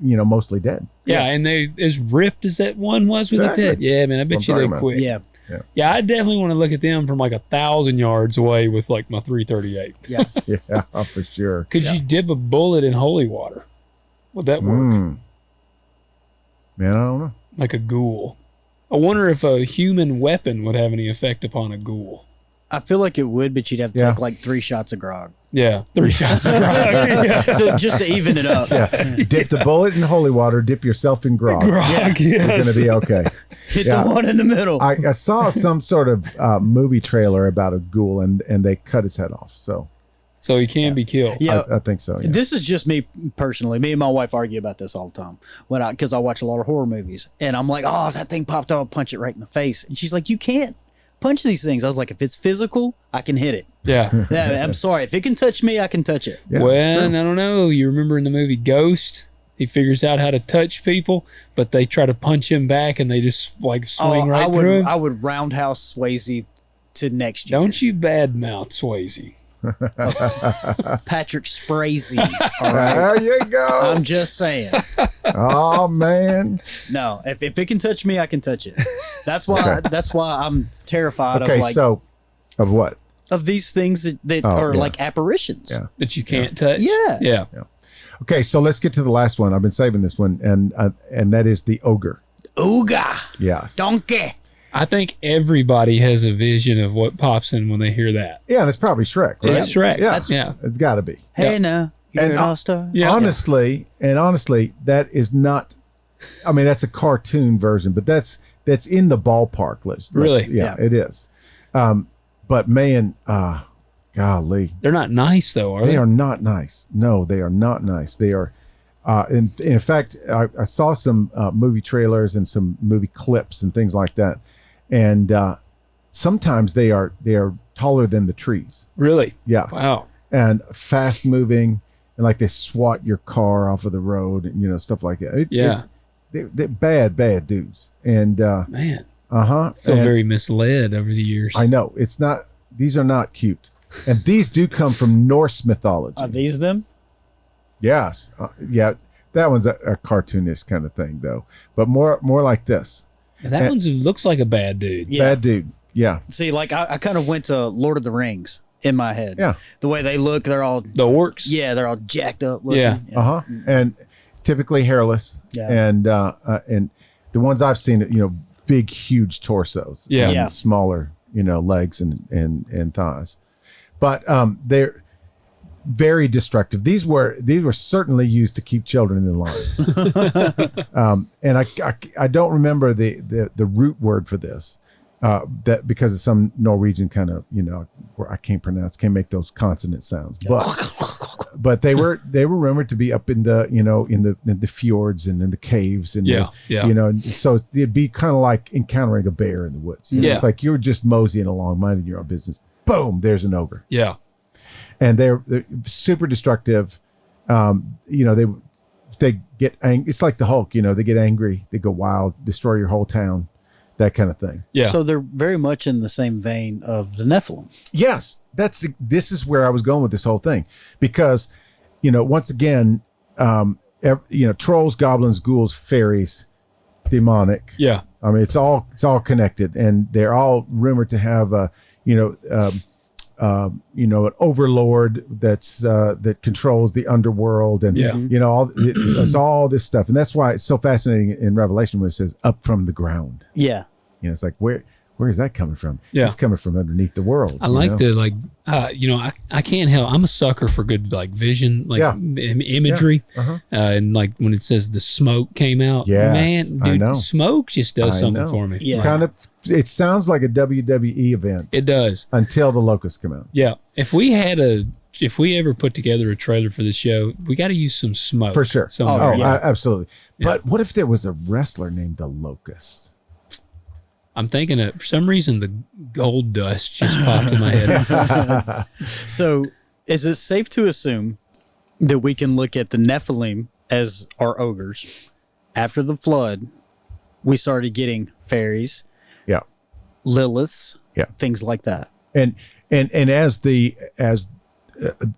mostly dead. Yeah, and they as ripped as that one was with the dead. Yeah, man, I bet you they quit. Yeah, I definitely want to look at them from like 1,000 yards away with like my 338. Yeah. Yeah, for sure. Could you dip a bullet in holy water? Would that work? Man, I don't know. Like a ghoul. I wonder if a human weapon would have any effect upon a ghoul. I feel like it would, but you'd have to take like 3 shots of grog. Yeah, 3 shots of grog. Just to even it up. Yeah. Dip the bullet in holy water, dip yourself in grog. Yes. You're going to be okay. Hit the one in the middle. I saw some sort of movie trailer about a ghoul, and they cut his head off. So he can be killed. Yeah, I think so. Yeah. This is just me personally. Me and my wife argue about this all the time because I watch a lot of horror movies, and I'm like, oh, if that thing popped up, I'll punch it right in the face. And she's like, you can't punch these things. I was like, if it's physical, I can hit it. Yeah. I'm sorry. If it can touch me, I can touch it. Yeah, well, I don't know. You remember in the movie Ghost? He figures out how to touch people, but they try to punch him back, and they just like swing through him. I would roundhouse Swayze to next year. Don't you badmouth Swayze. Patrick Swayze. All right. There you go. I'm just saying. Oh man. No, if it can touch me, I can touch it. That's why. That's why I'm terrified of of what? Of these things that are like apparitions. Yeah. That you can't touch. Yeah. Okay, so let's get to the last one. I've been saving this one, and that is the ogre. Ooga. Yeah. Donkey. I think everybody has a vision of what pops in when they hear that. Yeah, and it's probably Shrek, right? It's Shrek. Yeah. It's got to be. Hey, now. You're an all-star. Yeah. Honestly, that is not. I mean, that's a cartoon version, but that's in the ballpark list. Really? Yeah, it is. But man, golly, they're not nice though, are they? They are not nice. No, they are not nice. They are. In fact, I saw some movie trailers and some movie clips and things like that, and sometimes they are taller than the trees. Really? Yeah. Wow. And fast moving, and like they swat your car off of the road, and stuff like that. They're bad dudes. And man, I feel very misled over the years. I know it's not. These are not cute, and these do come from Norse mythology. Are these them? Yes. Yeah. That one's a cartoonish kind of thing, though. But more like this. That one looks like a bad dude. Yeah. Bad dude. Yeah. See, like I kind of went to Lord of the Rings in my head. Yeah. The way they look, they're all the orcs. Yeah, they're all jacked up looking. Yeah. And typically hairless. Yeah. And the ones I've seen, big, huge torsos. Yeah. And smaller, legs and thighs. But they're very destructive. These were certainly used to keep children in line. And I don't remember the root word for this, that because of some Norwegian kind of where I can't make those consonant sounds. But they were rumored to be up in the in the fjords and in the caves and so it'd be kind of like encountering a bear in the woods. It's like you're just moseying along, minding your own business. Boom, there's an ogre. Yeah. And they're super destructive. They get angry. It's like the Hulk. They get angry. They go wild, destroy your whole town, that kind of thing. Yeah. So they're very much in the same vein of the Nephilim. Yes, this is where I was going with this whole thing, because once again, trolls, goblins, ghouls, fairies, demonic. Yeah. I mean, it's all connected, and they're all rumored to have an overlord that controls the underworld, and it's all this stuff, and that's why it's so fascinating in Revelation when it says "up from the ground." Yeah, it's like where is that coming from? Yeah, it's coming from underneath the world. I like the I can't help. I'm a sucker for good vision, imagery, and like when it says the smoke came out. Yeah, man, dude, smoke just does something for me. Yeah, kind of. It sounds like a WWE event. It does until the locusts come out. Yeah, if we ever put together a trailer for the show, we got to use some smoke for sure. Somewhere. Absolutely. Yeah. But what if there was a wrestler named the Locust? I'm thinking that for some reason the gold dust just popped in my head. So is it safe to assume that we can look at the Nephilim as our ogres? After the flood, we started getting fairies, Yeah. Liliths, Yeah. things like that. And as the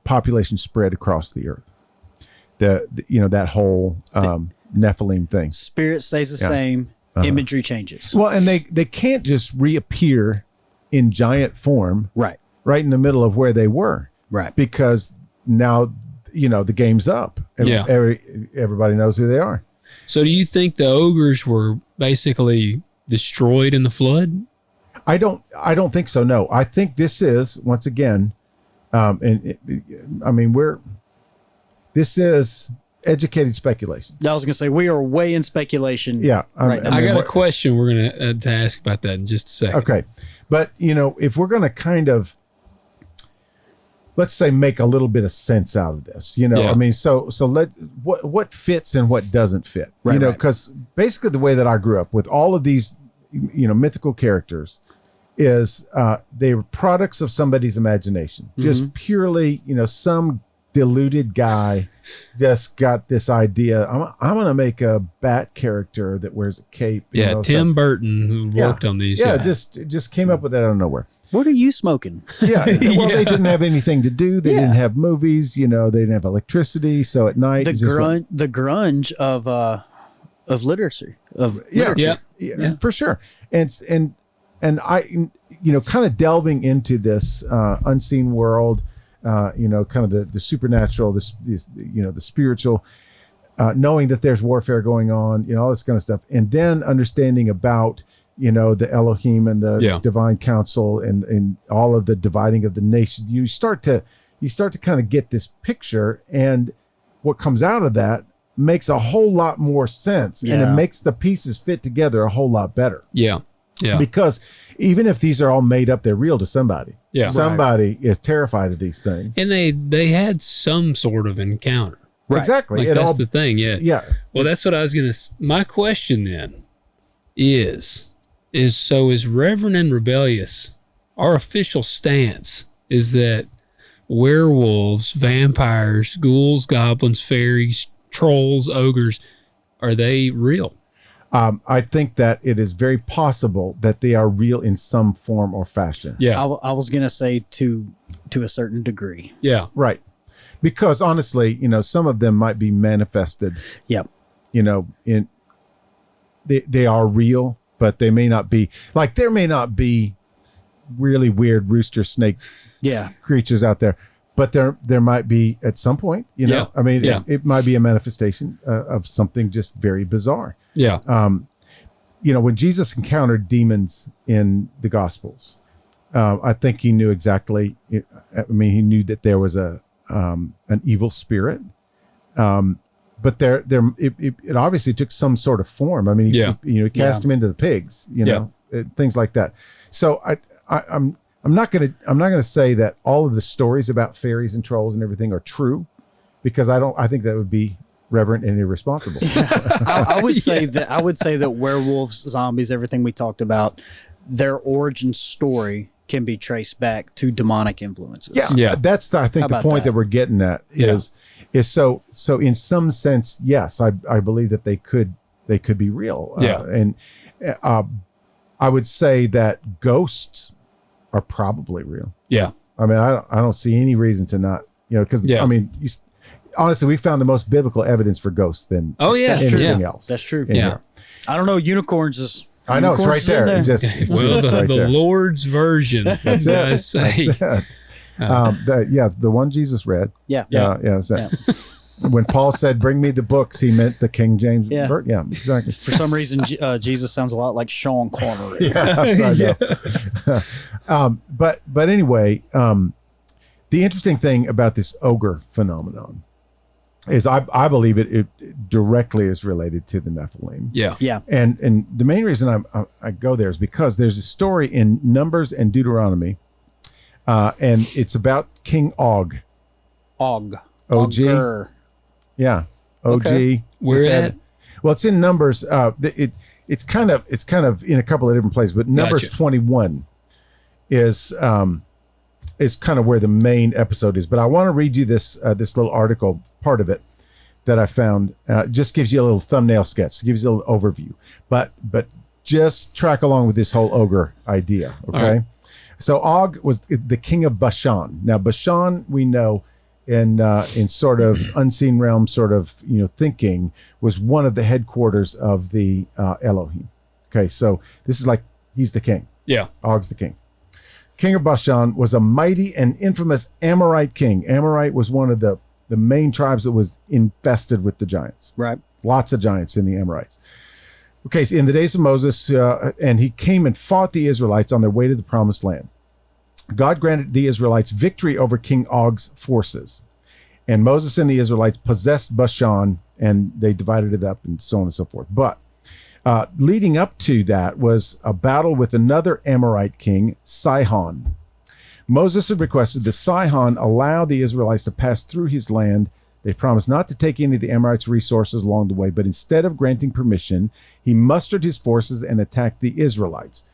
population spread across the earth, that whole Nephilim thing. Spirit stays the same, imagery changes. Well, and they can't just reappear in giant form Right. right in the middle of where they were, Right. because now the game's up. Yeah. Everybody knows who they are. So do you think the ogres were basically destroyed in the flood? I don't think so. No, I think this is once again, this is educated speculation. I was going to say, we are way in speculation. Yeah. Right now. I got a question we're going to ask about that in just a second. Okay. But, if we're going to kind of, let's say, make a little bit of sense out of this, Yeah. what fits and what doesn't fit, Right, right. because basically the way that I grew up with all of these, mythical characters is, they were products of somebody's imagination, just purely, some deluded guy just got this idea. I'm going to make a bat character that wears a cape. Yeah, Tim Burton, who worked on these. Yeah, just came up with that out of nowhere. What are you smoking? Yeah, well, they didn't have anything to do. They didn't have movies. They didn't have electricity. So at night, The grunge of literature. Yeah, for sure. And I, kind of delving into this unseen world. Kind of the supernatural, the spiritual, knowing that there's warfare going on, all this kind of stuff, and then understanding about the Elohim and the divine council and all of the dividing of the nation. You start to kind of get this picture, and what comes out of that makes a whole lot more sense, and it makes the pieces fit together a whole lot better. Yeah. Because even if these are all made up, they're real to somebody. Yeah. Somebody is terrified of these things. And they had some sort of encounter. Right. Exactly. Like that's the thing. Yeah. Yeah. Well, that's what I was going to, my question then is Reverend and Rebellious, our official stance is that werewolves, vampires, ghouls, goblins, fairies, trolls, ogres, are they real? I think that it is very possible that they are real in some form or fashion. Yeah. I was going to say to a certain degree. Yeah. Right. Because honestly, some of them might be manifested. Yep. They are real, but they may not be, like, there may not be really weird rooster snake creatures out there, but there might be at some point, it might be a manifestation of something just very bizarre. Yeah. When Jesus encountered demons in the Gospels, I think he knew exactly. He knew that there was an evil spirit, but it obviously took some sort of form. He cast him into the pigs, things like that. So I'm not gonna say that all of the stories about fairies and trolls and everything are true, because I think that would be reverent and irresponsible. I would say that werewolves, zombies, everything we talked about, their origin story can be traced back to demonic influences. Yeah. That's I think the point that we're getting at is so in some sense, yes, I believe that they could be real. And I would say that ghosts are probably real. Yeah. I don't see any reason to not, because honestly, we found the most biblical evidence for ghosts than anything else. That's true. Here. I don't know. Unicorns is. I know, it's right there. It's the Lord's version. That's it. Say. That's it. The one Jesus read. When Paul said, "Bring me the books," he meant the King James version. Yeah, exactly. For some reason, Jesus sounds a lot like Sean Connery. But anyway, the interesting thing about this ogre phenomenon is I believe it directly is related to the Nephilim. Yeah. And the main reason I go there is because there's a story in Numbers and Deuteronomy, and it's about King Og. Og. Yeah. OG. Okay. Where at? Well, it's in Numbers. it's kind of in a couple of different places, but Numbers 21 is kind of where the main episode is. But I want to read you this little article, part of it that I found. Just gives you a little thumbnail sketch, gives you a little overview. But just track along with this whole ogre idea, okay? Right. So Og was the king of Bashan. Now Bashan, we know, in sort of unseen realm, sort of thinking, was one of the headquarters of the Elohim. Okay, so this is like he's the king. Yeah, Og's the king. King of Bashan was a mighty and infamous Amorite king. Amorite was one of the main tribes that was infested with the giants. Right, lots of giants in the Amorites. Okay, so in the days of Moses, and he came and fought the Israelites on their way to the promised land. God granted the Israelites victory over King Og's forces. And Moses and the Israelites possessed Bashan, and they divided it up and so on and so forth. But leading up to that was a battle with another Amorite king, Sihon. Moses had requested that Sihon allow the Israelites to pass through his land. They promised not to take any of the Amorites' resources along the way, but instead of granting permission, he mustered his forces and attacked the Israelites.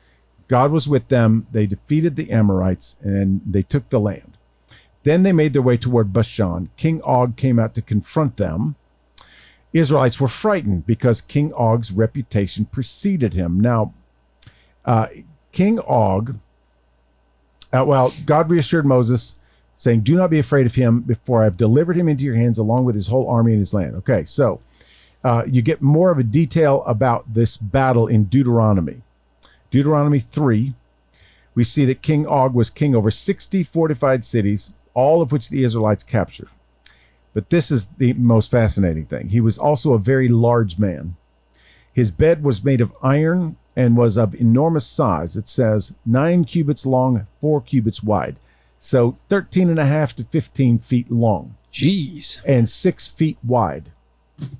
God was with them. They defeated the Amorites, and they took the land. Then they made their way toward Bashan. King Og came out to confront them. Israelites were frightened because King Og's reputation preceded him. Now, King Og, God reassured Moses, saying, "Do not be afraid of him, before I have delivered him into your hands along with his whole army and his land." Okay, so you get more of a detail about this battle in Deuteronomy. Deuteronomy 3, we see that King Og was king over 60 fortified cities, all of which the Israelites captured. But this is the most fascinating thing. He was also a very large man. His bed was made of iron and was of enormous size. It says 9 cubits long, 4 cubits wide. So 13.5 to 15 feet long. Jeez. And 6 feet wide.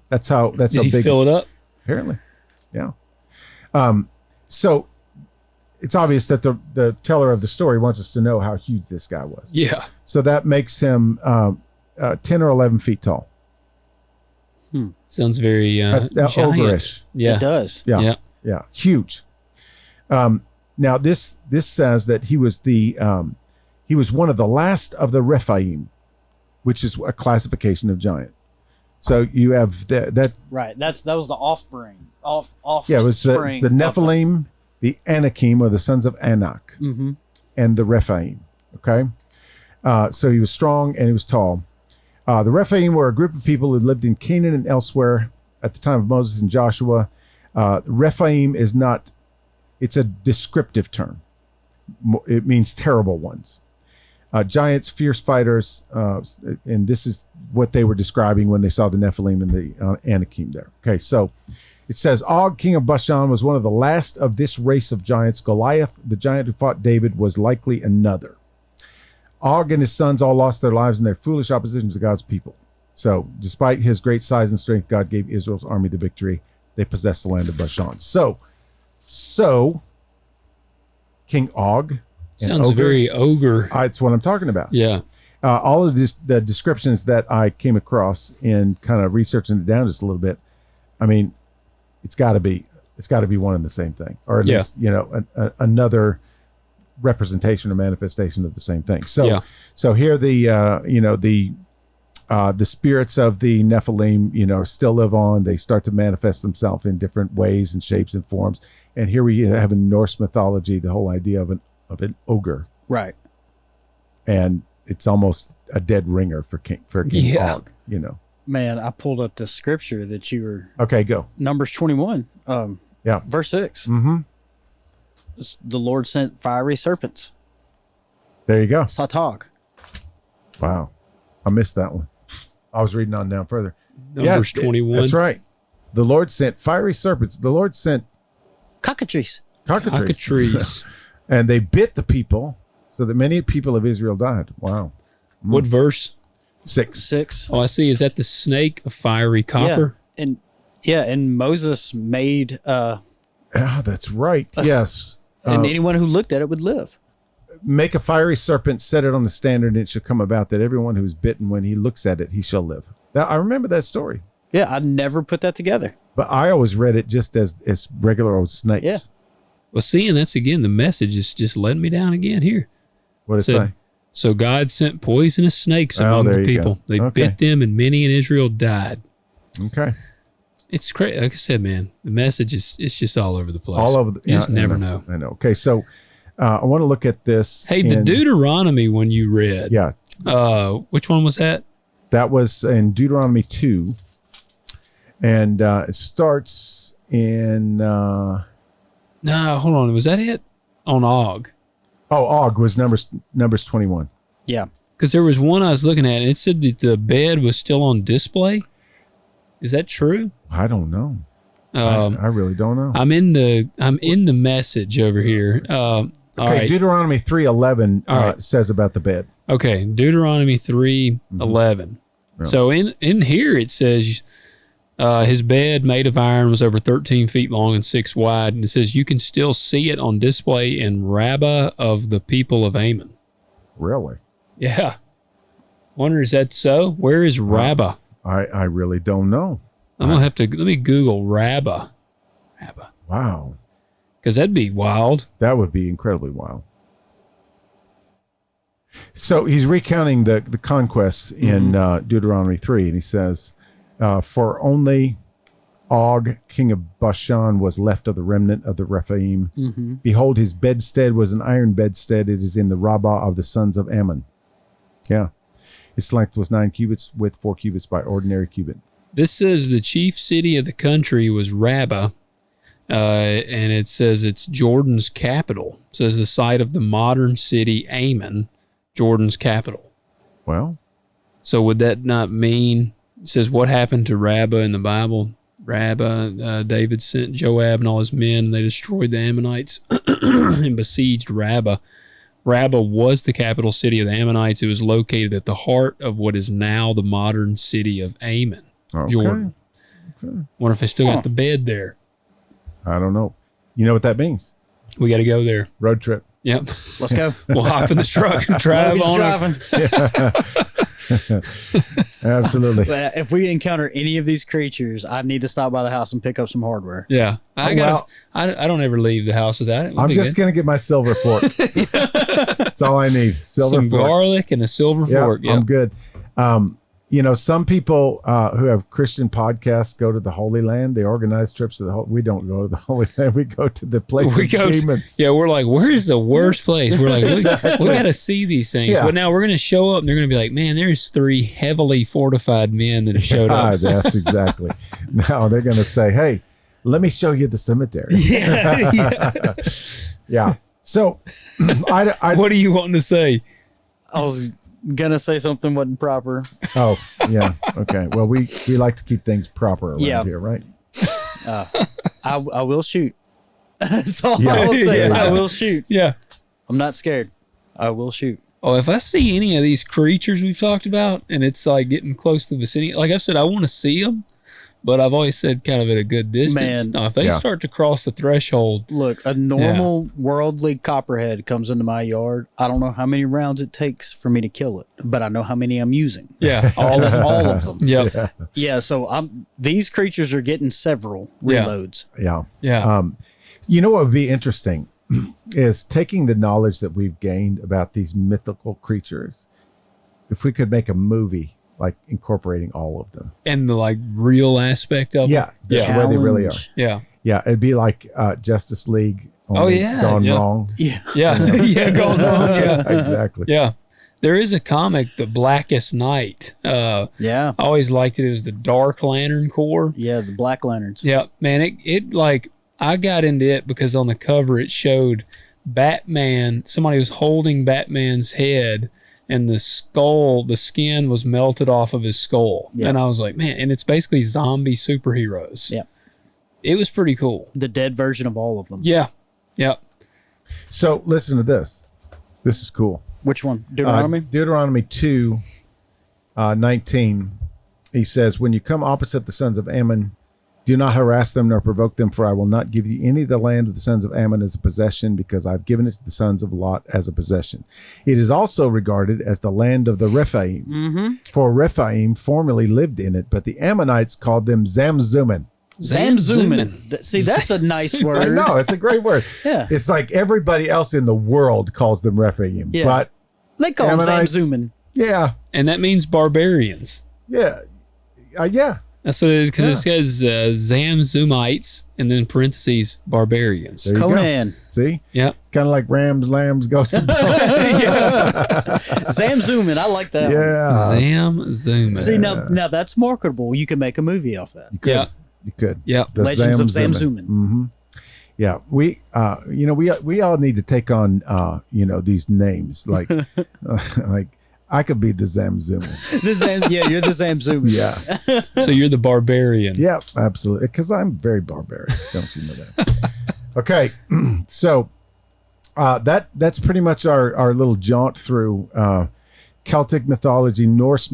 That's how Did how he big. fill it up? Apparently. Yeah. So it's obvious that the teller of the story wants us to know how huge this guy was. Yeah. So that makes him 10 or 11 feet tall. Sounds very giant. Ogre-ish. Yeah. It does. Yeah. Yeah. Huge. Now this says that he was one of the last of the Rephaim, which is a classification of giant. So you have that. Right. That was the offspring. Yeah, it was the Nephilim, the Anakim, or the sons of Anak, and the Rephaim. Okay. So he was strong and he was tall. The Rephaim were a group of people who lived in Canaan and elsewhere at the time of Moses and Joshua. Rephaim is not, it's a descriptive term. It means terrible ones. Giants, fierce fighters, and this is what they were describing when they saw the Nephilim and the Anakim there. Okay, so it says, Og, king of Bashan, was one of the last of this race of giants. Goliath, the giant who fought David, was likely another. Og and his sons all lost their lives in their foolish opposition to God's people. So, despite his great size and strength, God gave Israel's army the victory. They possessed the land of Bashan. So King Og. Sounds very ogre. It's what I'm talking about. Yeah. All of the descriptions that I came across in kind of researching it down just a little bit. I mean, it's got to be one and the same thing, or at least another representation or manifestation of the same thing. So here the spirits of the Nephilim still live on. They start to manifest themselves in different ways and shapes and forms. And here we have in Norse mythology the whole idea of an ogre, right? And it's almost a dead ringer for King Og. Man, I pulled up the scripture that you were. Okay, go. Numbers 21. Verse 6. Mm-hmm. The Lord sent fiery serpents. There you go. Satog. Wow, I missed that one. I was reading on down further. Numbers 21. That's right. The Lord sent fiery serpents. The Lord sent cockatrice. Cockatrice. And they bit the people, so that many people of Israel died. Wow. What verse? 6. Oh, I see. Is that the snake, a fiery copper? And Moses made. That's right. Yes. And anyone who looked at it would live. Make a fiery serpent, set it on the standard, and it shall come about that everyone who is bitten, when he looks at it, he shall live. Now, I remember that story. Yeah, I never put that together. But I always read it just as regular old snakes. Yeah. Well, see, and that's again, the message is just letting me down again here. What did it say? So God sent poisonous snakes among the people. They bit them, and many in Israel died. Okay. It's crazy. Like I said, man, the message it's just all over the place. All over. You just never know. I know. Okay, so I want to look at this. Hey, the Deuteronomy one you read. Yeah. Which one was that? That was in Deuteronomy 2. And it starts in... no, hold on. Was that it? On Og. Oh, Og was Numbers 21. Yeah. Because there was one I was looking at, and it said that the bed was still on display. Is that true? I don't know. I really don't know. I'm in the message over here. All right. Deuteronomy 3:11 says about the bed. Okay, Deuteronomy 3:11. Yeah. So in here it says his bed made of iron was over 13 feet long and 6 wide, and it says you can still see it on display in Rabbah of the people of Ammon. Really? Yeah. Wonder, is that so? Where is Rabbah? I really don't know. I'm gonna have to let me Google Rabbah. Wow. Because that'd be wild. That would be incredibly wild. So he's recounting the conquests in Deuteronomy 3, and he says, for only Og, king of Bashan, was left of the remnant of the Rephaim. Mm-hmm. Behold, his bedstead was an iron bedstead. It is in the Rabbah of the sons of Ammon. Yeah. Its length was 9 cubits, width 4 cubits by ordinary cubit. This says the chief city of the country was Rabbah, and it says it's Jordan's capital. It says the site of the modern city Ammon, Jordan's capital. Well. So would that not mean, it says what happened to Rabbah in the Bible? Rabbah, David sent Joab and all his men, and they destroyed the Ammonites and besieged Rabbah. Rabbah was the capital city of the Ammonites. It was located at the heart of what is now the modern city of Ammon, Jordan. Okay. Wonder if they still got the bed there. I don't know. You know what that means? We got to go there. Road trip. Yep. Let's go. We'll hop in the truck and drive on. Absolutely. If we encounter any of these creatures, I need to stop by the house and pick up some hardware. Yeah. I don't ever leave the house without it. I'm just going to get my silver fork. That's all I need. Some fork. Garlic and a silver fork. Yep. I'm good. Some people who have Christian podcasts go to the Holy Land. They organize trips to we don't go to the Holy Land. We go to the place of demons. We're like, where's the worst place? We're like, we got to see these things. Yeah. But now we're going to show up and they're going to be like, man, there's 3 heavily fortified men that have showed up. Yes, exactly. Now they're going to say, hey, let me show you the cemetery. Yeah. So what are you wanting to say? I was gonna say something wasn't proper. Oh, yeah. Okay. Well, we like to keep things proper around here, right? I will shoot. That's all I will say. I will shoot. Yeah. I'm not scared. I will shoot. Oh, if I see any of these creatures we've talked about and it's like getting close to the vicinity, like I've said, I want to see them, but I've always said kind of at a good distance. Now, if they start to cross the threshold. Look, a normal worldly copperhead comes into my yard. I don't know how many rounds it takes for me to kill it, but I know how many I'm using. Yeah. all of them. Yep. Yeah. So these creatures are getting several reloads. Yeah. Yeah. You know what would be interesting is taking the knowledge that we've gained about these mythical creatures. If we could make a movie like incorporating all of them and the like real aspect of them. The way they really are. Yeah. It'd be like Justice League. Gone wrong. Gone wrong. Yeah, exactly. Yeah, there is a comic, The Blackest Night. I always liked it. It was the Dark Lantern Corps. Yeah, the Black Lanterns. Yeah, man. It like I got into it because on the cover it showed Batman. Somebody was holding Batman's head. And the skin was melted off of his skull. Yep. And I was like, man, and it's basically zombie superheroes. Yeah. It was pretty cool. The dead version of all of them. Yeah. Yeah. So listen to this. This is cool. Which one? Deuteronomy? Deuteronomy 2:19. He says, when you come opposite the sons of Ammon, do not harass them nor provoke them, for I will not give you any of the land of the sons of Ammon as a possession, because I've given it to the sons of Lot as a possession. It is also regarded as the land of the Rephaim, for Rephaim formerly lived in it, but the Ammonites called them Zamzummim. Zamzuman. See, that's a nice I word. know, it's a great word. Yeah. It's like everybody else in the world calls them Rephaim, Yeah. but They call them Ammonites- Zamzuman. yeah, And that means barbarians. yeah, yeah. That's what it is, because it says Zamzumites and then parentheses barbarians. There you go. Conan. See? Yep. Kind of like rams, lambs, goats, and dogs. Zamzuman. I like that one. Yeah. Zamzuman. See, now that's marketable. You can make a movie off that. You could. Yeah. You could. Yeah. The Legends of Zamzuman. Mm-hmm. Yeah. We all need to take on, these names. Like, like I could be the Zamzuman. You're the Zamzuman. Yeah. So you're the barbarian. Yeah, absolutely. Because I'm very barbaric. Don't you know that? Okay. So that's pretty much our little jaunt through Celtic mythology, Norse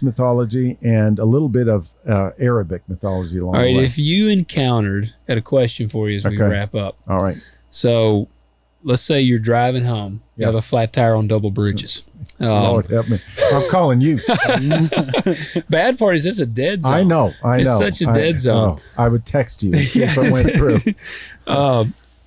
mythology, and a little bit of Arabic mythology along All right. the way. If you encountered, had a question for you as we Okay. wrap up. All right. So let's say you're driving home. You Yeah. have a flat tire on double bridges. Lord help me. I'm calling you. Bad part is it's a dead zone. I know. It's such a dead zone. I would text you if it went through.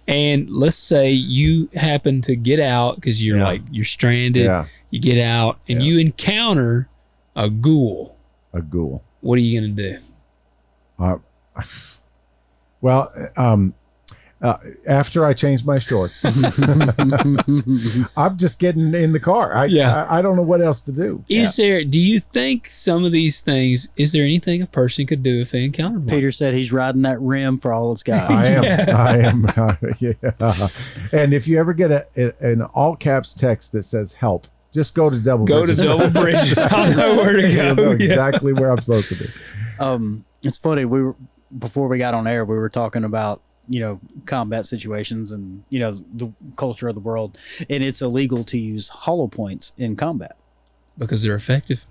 And let's say you happen to get out because you're stranded. Yeah. You get out and you encounter a ghoul. A ghoul. What are you going to do? After I change my shorts, I'm just getting in the car. I don't know what else to do. Do you think some of these things, is there anything a person could do if they encountered one? Peter said he's riding that rim for all it's got. I am. Yeah. And if you ever get an all caps text that says help, just go to double bridges. I know where to go. You'll know exactly where I'm supposed to be. It's funny. Before we got on air, we were talking about combat situations and the culture of the world, and it's illegal to use hollow points in combat Because they're effective.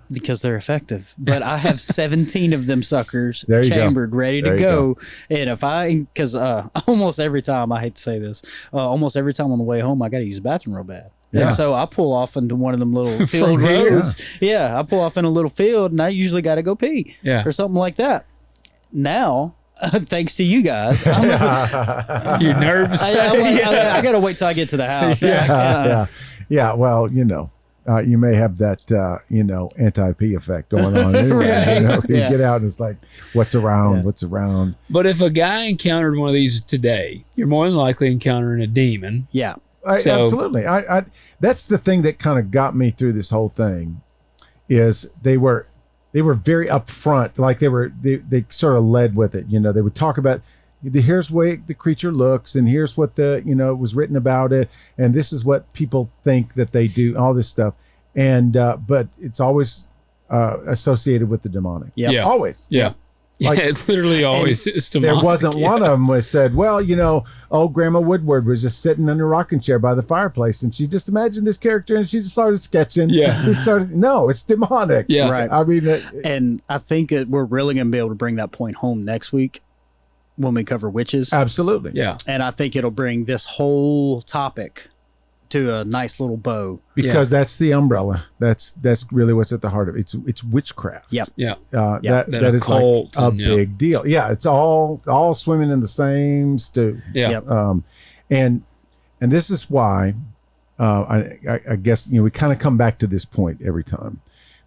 But I have 17 of them suckers There you chambered, ready to There you go. And because almost every time, I hate to say this, almost every time on the way home, I got to use the bathroom real bad. Yeah. And so I pull off into one of them little field From here? roads. Yeah, I pull off in a little field, and I usually got to go pee or something like that. Now, thanks to you guys, You're nervous. I got to wait till I get to the house. Yeah. Well, you may have that, anti-P effect going on. Anyway, Right. You get out and it's like, what's around? What's around? But if a guy encountered one of these today, you're more than likely encountering a demon. Yeah. Absolutely. I that's the thing that kind of got me through this whole thing, is they were very upfront. Like they sort of led with it. They would talk about, here's the way the creature looks, and here's what was written about it, and this is what people think that they do, all this stuff. And but it's always associated with the demonic. Yeah. Always. Yeah. Like, it's literally always systematic. there wasn't one of them that said, well, old Grandma Woodward was just sitting in a rocking chair by the fireplace, and she just imagined this character, and she just started sketching. Yeah. No, it's demonic. Yeah. Right. I mean, And I think we're really going to be able to bring that point home next week when we cover witches. absolutely. Yeah. And I think it'll bring this whole topic to a nice little bow. Because that's the umbrella. That's really what's at the heart of it. It's witchcraft. Yep. Yeah. That is like occult a and, big deal. Yeah, it's all swimming in the same stew. Yeah. Yep. And this is why I guess we kind of come back to this point every time,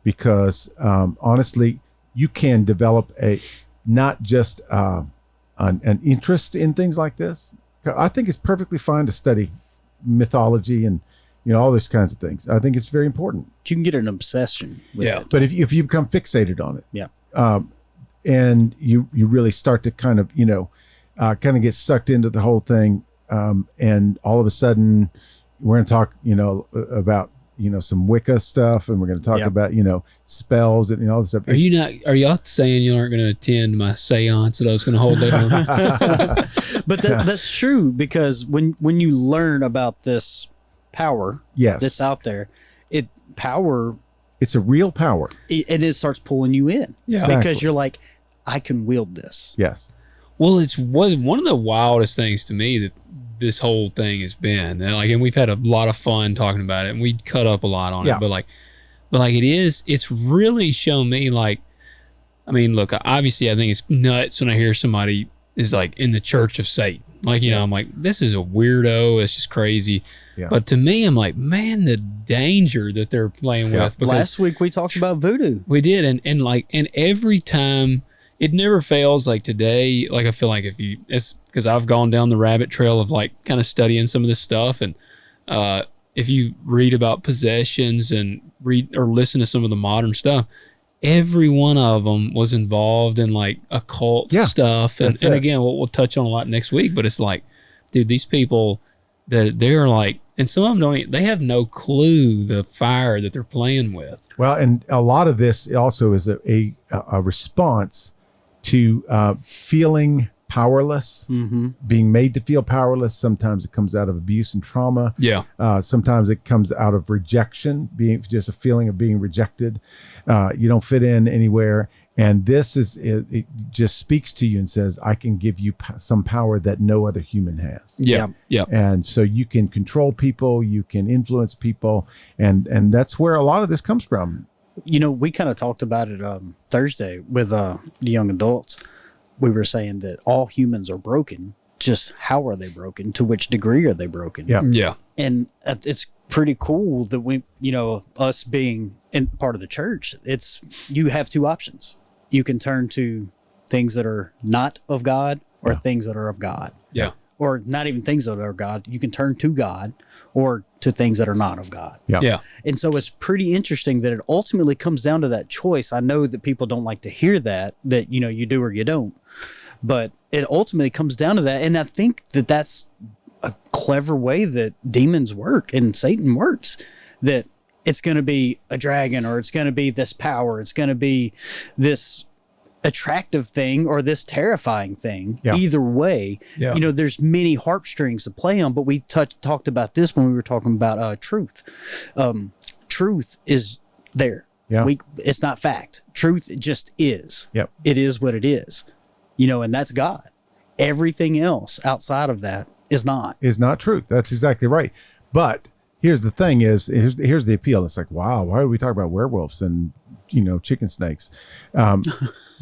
because honestly, you can develop not just an interest in things like this. I think it's perfectly fine to study mythology and all those kinds of things. I think it's very important. You can get an obsession with it. But if you become fixated on it, Yeah. and you really start to kind of get sucked into the whole thing, and all of a sudden we're going to talk about some Wicca stuff, and we're going to talk about spells and all this stuff. Are y'all saying you aren't going to attend my seance that I was going to hold later? But that's true, because when you learn about this power that's out there, it's a real power, and it starts pulling you in. Yeah. Because Exactly. you're like, I can wield this. Yes. Well, it was one of the wildest things to me that this whole thing has been. And we've had a lot of fun talking about it, and we cut up a lot on it. But it's really shown me I mean, look, obviously I think it's nuts when I hear somebody is like in the church of Satan. Like, you know, I'm like, this is a weirdo. It's just crazy. Yeah. But to me, I'm like, man, the danger that they're playing with. Because last week we talked about voodoo. We did. And every time it never fails. Like today, like I feel like it's because I've gone down the rabbit trail of like kind of studying some of this stuff. And if you read about possessions and read or listen to some of the modern stuff, every one of them was involved in like occult stuff. And again, we'll touch on a lot next week, but it's like, dude, these people that they're like, and some of them they have no clue the fire that they're playing with. Well, and a lot of this also is a response to feeling powerless, being made to feel powerless. Sometimes it comes out of abuse and trauma. Yeah. Sometimes it comes out of rejection, being just a feeling of being rejected. You don't fit in anywhere. And this it just speaks to you and says, I can give you some power that no other human has. Yeah. Yeah. And so you can control people, you can influence people. And that's where a lot of this comes from. You know, we kind of talked about it Thursday with the young adults. We were saying that all humans are broken. Just how are they broken? To which degree are they broken? Yeah. Yeah. And it's pretty cool that we, you know, us being in part of the church, you have two options. You can turn to things that are not of God or things that are of God. Yeah. Or not even things that are of God. You can turn to God or to things that are not of God. Yeah. Yeah. And so it's pretty interesting that it ultimately comes down to that choice. I know that people don't like to hear that, you know, you do or you don't. But it ultimately comes down to that. And I think that that's a clever way that demons work and Satan works, that it's going to be a dragon or it's going to be this power. It's going to be this attractive thing or this terrifying thing. Yeah. Either way, you know, there's many harp strings to play on, but we talked about this when we were talking about truth. Truth is there. Yeah. It's not fact. Truth just is. Yep. It is what it is. You know, and that's God. Everything else outside of that is not truth. That's exactly right. But here's the thing here's the appeal. It's like, wow, why do we talk about werewolves and, you know, chicken snakes?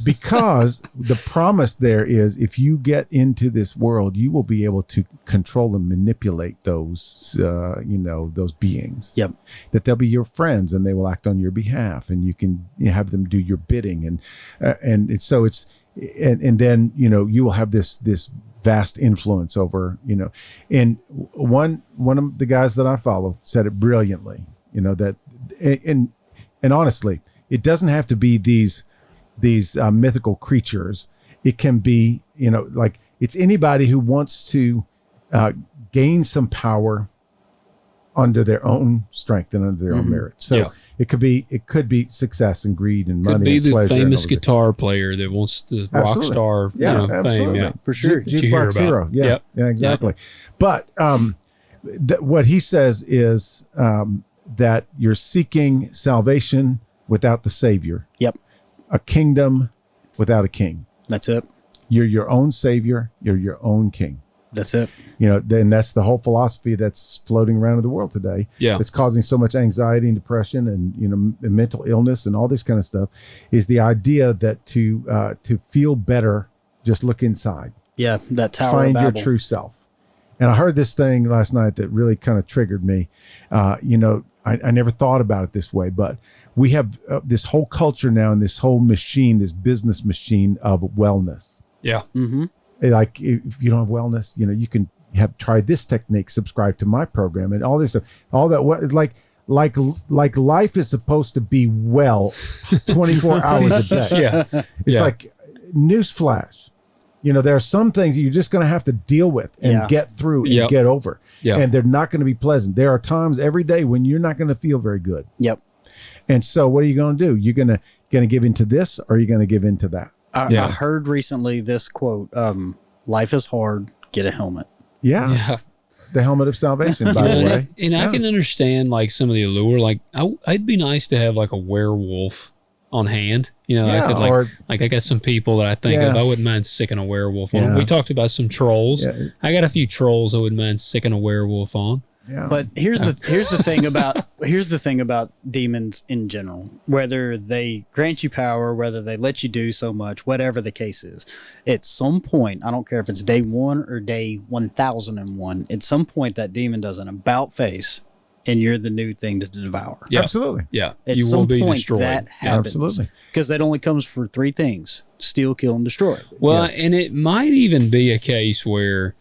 Because the promise there is if you get into this world, you will be able to control and manipulate those, you know, those beings. Yep. That they'll be your friends and they will act on your behalf and you can have them do your bidding. And then, you know, you will have this vast influence over, you know, and one of the guys that I follow said it brilliantly, you know, that, and honestly, it doesn't have to be these mythical creatures. It can be, you know, like it's anybody who wants to gain some power under their own strength and under their own merit. So it could be success and greed and money. Could be and the pleasure famous guitar player that wants the rock star fame. Yeah, for sure. Jukebox hero. Yeah, yeah, exactly. But what he says is that you're seeking salvation without the Savior. Yep. A kingdom without a king. That's it. You're your own Savior. You're your own king. That's it. You know, then that's the whole philosophy that's floating around in the world today. Yeah. It's causing so much anxiety and depression and, you know, mental illness and all this kind of stuff is the idea that to feel better, just look inside. Yeah. That Tower Find of your Babel. true self. And I heard this thing last night that really kind of triggered me. You know, I never thought about it this way, but we have this whole culture now and this whole machine, this business machine of wellness. Yeah. Mm-hmm. Like if you don't have wellness, you know, you can have tried this technique, subscribe to my program and all this stuff, all that. What like life is supposed to be well 24 hours a day. Yeah. It's like newsflash. You know, there are some things you're just going to have to deal with and get through and get over. Yeah. And they're not going to be pleasant. There are times every day when you're not going to feel very good. Yep. And so what are you going to do? You're going to give into this or are you going to give into that? I heard recently this quote, life is hard, get a helmet. Yeah. The helmet of salvation, by the way. And I can understand like some of the allure. Like I'd be nice to have like a werewolf on hand. You know, I could I got some people that I think of. I wouldn't mind sicking a werewolf on. We talked about some trolls. Yeah. I got a few trolls I wouldn't mind sicking a werewolf on. Yeah. But here's the thing about demons in general. Whether they grant you power, whether they let you do so much, whatever the case is, at some point, I don't care if it's day 1 or day 1001, at some point that demon does an about face, and you're the new thing to devour. Yeah. Absolutely. Yeah. At You some will be point destroyed. that happens. Absolutely. Because that only comes for 3 things: steal, kill, and destroy. Well, Yes. and it might even be a case where,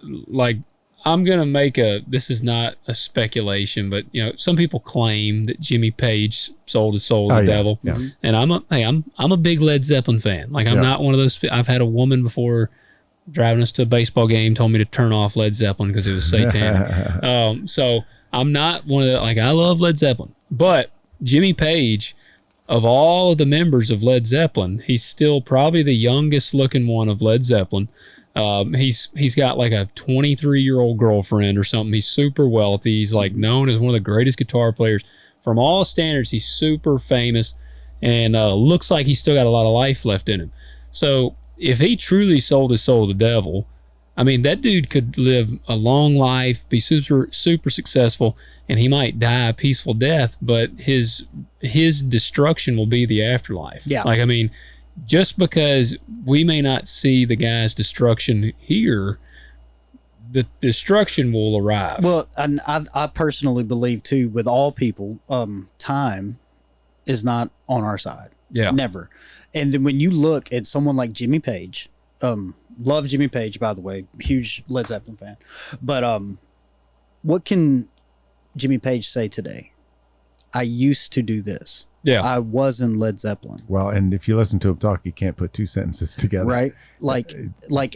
like, I'm going to make this is not a speculation, but, you know, some people claim that Jimmy Page sold his soul to the devil. Yeah. And I'm a big Led Zeppelin fan. Like, I'm not one of those. I've had a woman before driving us to a baseball game told me to turn off Led Zeppelin because it was satanic. So I'm not one of the, like, I love Led Zeppelin, but Jimmy Page, of all of the members of Led Zeppelin, he's still probably the youngest looking one of Led Zeppelin. He's got like a 23-year-old girlfriend or something. He's super wealthy. He's like known as one of the greatest guitar players. From all standards, he's super famous and looks like he's still got a lot of life left in him. So if he truly sold his soul to the devil, I mean, that dude could live a long life, be super successful, and he might die a peaceful death, but his destruction will be the afterlife. Yeah. Like, I mean, just because we may not see the guy's destruction here, the destruction will arrive. Well, and I personally believe too, with all people, time is not on our side. Yeah. Never. And then when you look at someone like Jimmy Page, love Jimmy Page, by the way, huge Led Zeppelin fan. But what can Jimmy Page say today? I used to do this. Yeah. I was in Led Zeppelin. Well, and if you listen to him talk, you can't put 2 sentences together. Right? Like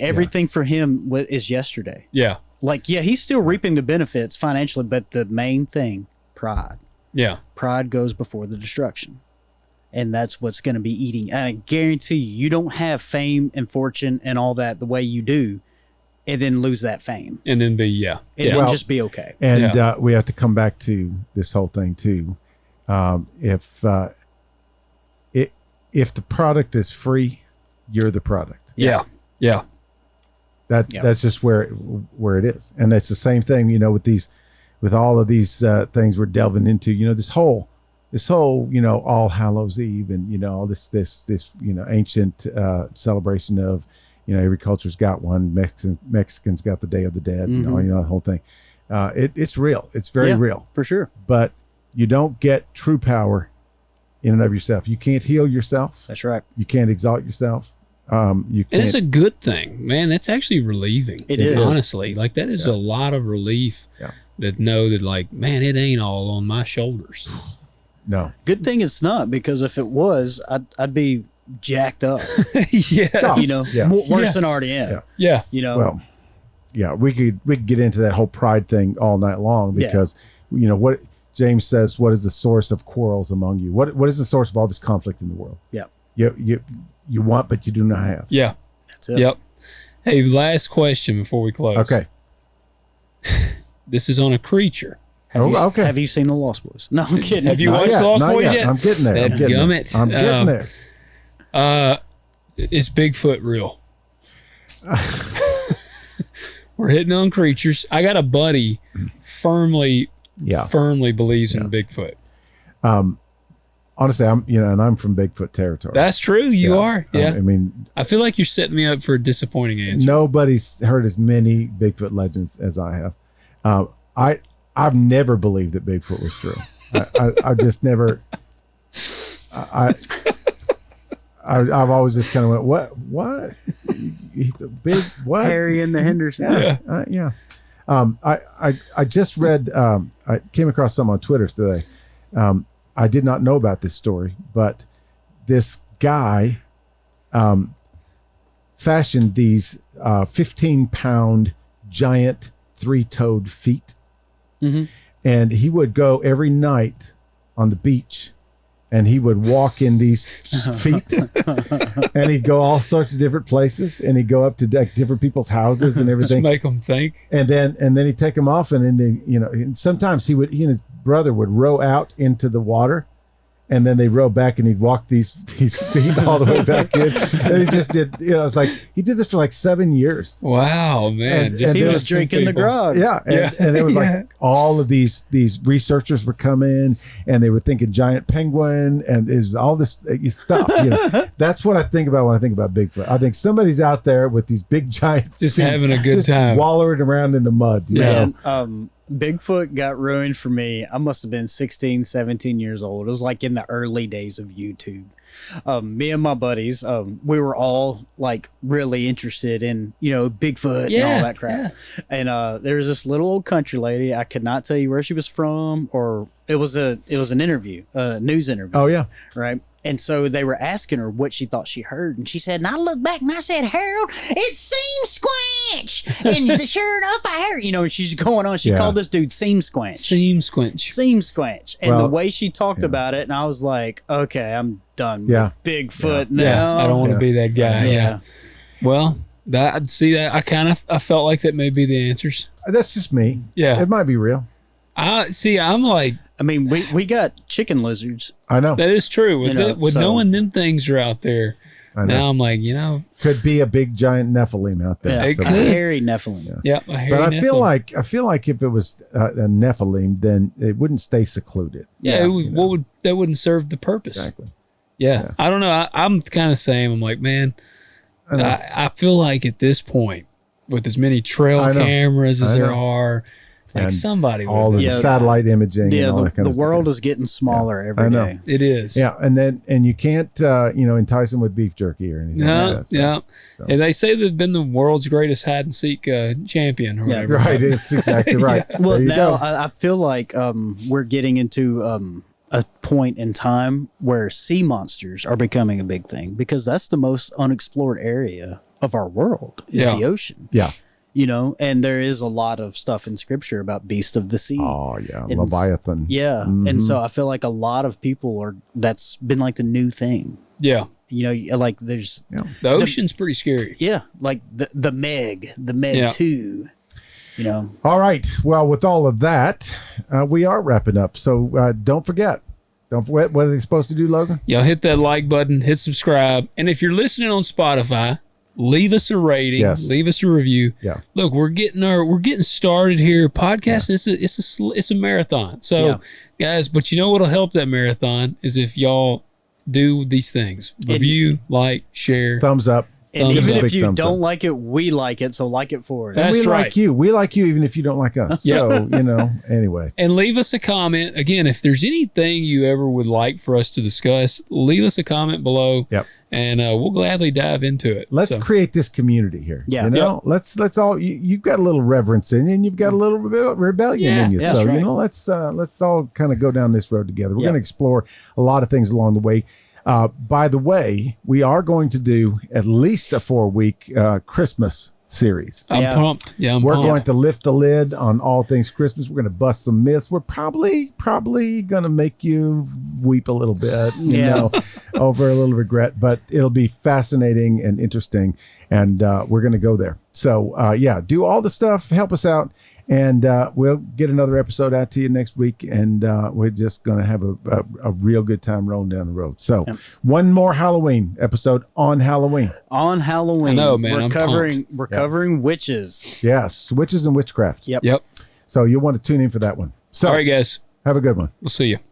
everything for him is yesterday. Yeah. Like, yeah, he's still reaping the benefits financially, but the main thing, pride. Yeah. Pride goes before the destruction. And that's what's going to be eating. And I guarantee you don't have fame and fortune and all that the way you do, and then lose that fame. And then be, yeah. And yeah. then just be okay. And we have to come back to this whole thing too. If the product is free, you're the product. Yeah. Yeah. That's just where it is. And that's the same thing, you know, with all of these things we're delving into, you know, this whole, you know, All Hallows Eve and, you know, all this, you know, ancient celebration of, you know, every culture's got one. Mexicans got the Day of the Dead, you know, the whole thing. It's real. It's very real. For sure. But you don't get true power in and of yourself. You can't heal yourself. That's right. You can't exalt yourself. You can't. And it's a good thing, man. That's actually relieving. It is. Honestly. Like, that is a lot of relief that know that, like, man, it ain't all on my shoulders. No. Good thing it's not, because if it was, I'd be jacked up. Yeah. You know, worse than I already am. Yeah. You know. Well, yeah, we could get into that whole pride thing all night long because, you know, what James says, what is the source of quarrels among you? What is the source of all this conflict in the world? Yeah. You want, but you do not have. Yeah. That's it. Yep. Hey, last question before we close. Okay. This is on a creature. Okay. Have you seen The Lost Boys? No, I'm kidding. Have you Not watched yet, The Lost not Boys yet. yet? I'm getting there. I'm getting there. Is Bigfoot real? We're hitting on creatures. I got a buddy firmly believes in Bigfoot. Honestly, I'm from Bigfoot territory. That's true. You are. Yeah. I mean, I feel like you're setting me up for a disappointing answer. nobody's heard as many Bigfoot legends as I have. I've never believed that Bigfoot was true. I just never. I've always just kind of went, what? He's a big what? Harry and the Hendersons. Yeah. I just read. I came across some on Twitter today. I did not know about this story, but this guy fashioned these 15-pound giant 3-toed feet. Mm-hmm. And he would go every night on the beach and he would walk in these feet and he'd go all sorts of different places and he'd go up to different people's houses and everything. Just make them think. And then he'd take them off and then, and sometimes he and his brother would row out into the water and then they rode back, and he'd walk these feet all the way back in. And he just did, it's like he did this for like 7 years. Wow, man! And he was drinking the grog. Yeah, and it was like all of these researchers were coming, and they were thinking giant penguin, and is all this stuff. That's what I think about when I think about Bigfoot. I think somebody's out there with these big giant, just having a good time, wallowing around in the mud. Bigfoot got ruined for me. I must have been 16, 17 years old. It was like in the early days of YouTube. Me and my buddies, we were all like really interested in, Bigfoot and all that crap. Yeah. And there was this little old country lady. I could not tell you where she was from, or it was an interview, a news interview. Oh, yeah. Right. And so they were asking her what she thought she heard. And she said, and I looked back and I said, Harold, it seems squanch. And sure enough, I heard, and she's going on. She called this dude Seam Squanch. Seam Squanch. Seam Squanch. And the way she talked about it, and I was like, okay, I'm done with Bigfoot now. Yeah, I don't want to be that guy. Yeah. Well, I felt like that may be the answers. That's just me. Yeah. It might be real. I'm like, I mean, we got chicken lizards. I know. That is true. With knowing them things are out there, now I'm like, could be a big giant Nephilim out there. Yeah, it could. A hairy Nephilim. Yeah, a hairy but Nephilim. I feel like if it was a Nephilim, then it wouldn't stay secluded. Yeah, that wouldn't serve the purpose. Exactly. Yeah. I don't know. I'm kind of same. I'm like, man, I feel like at this point, with as many trail cameras as there are, like and somebody all the satellite imaging. Yeah, and all that kind the of world stuff. is getting smaller every day. It is. Yeah, and you can't entice them with beef jerky or anything. No, so. And they say they've been the world's greatest hide and seek champion or whatever. Right. It's exactly right. Well, now I feel like we're getting into a point in time where sea monsters are becoming a big thing, because that's the most unexplored area of our world is the ocean. Yeah. And there is a lot of stuff in scripture about beast of the sea. Oh yeah, and Leviathan. Yeah, and so I feel like a lot of people that's been like the new thing. Yeah, like there's the ocean's pretty scary. Yeah, like the Meg 2. All right. Well, with all of that, we are wrapping up. So don't forget. What are they supposed to do, Logan? Yeah, hit that like button, hit subscribe, and if you're listening on Spotify, leave us a rating, leave us a review. Yeah. Look, we're getting started here. Podcasting, it's a marathon. So, guys, but what'll help that marathon is if y'all do these things: review, like, share, thumbs up. And even if you don't like it, we like it, so like it for us. And we like you. We like you even if you don't like us. So, anyway. And leave us a comment. Again, if there's anything you ever would like for us to discuss, leave us a comment below. Yep. And we'll gladly dive into it. Let's create this community here. Yeah. Let's all, you've got a little reverence in you, and you've got a little rebellion in you. So, let's all kind of go down this road together. We're going to explore a lot of things along the way. By the way, we are going to do at least a 4-week Christmas series. I'm pumped. Yeah, we're going to lift the lid on all things Christmas. We're going to bust some myths. We're probably going to make you weep a little bit, over a little regret, but it'll be fascinating and interesting, and we're going to go there. So, do all the stuff. Help us out. And we'll get another episode out to you next week, and we're just going to have a real good time rolling down the road. So one more Halloween episode on Halloween. On Halloween. I know, man. We're covering witches. Yes, witches and witchcraft. Yep. So you'll want to tune in for that one. So, all right, guys. Have a good one. We'll see you.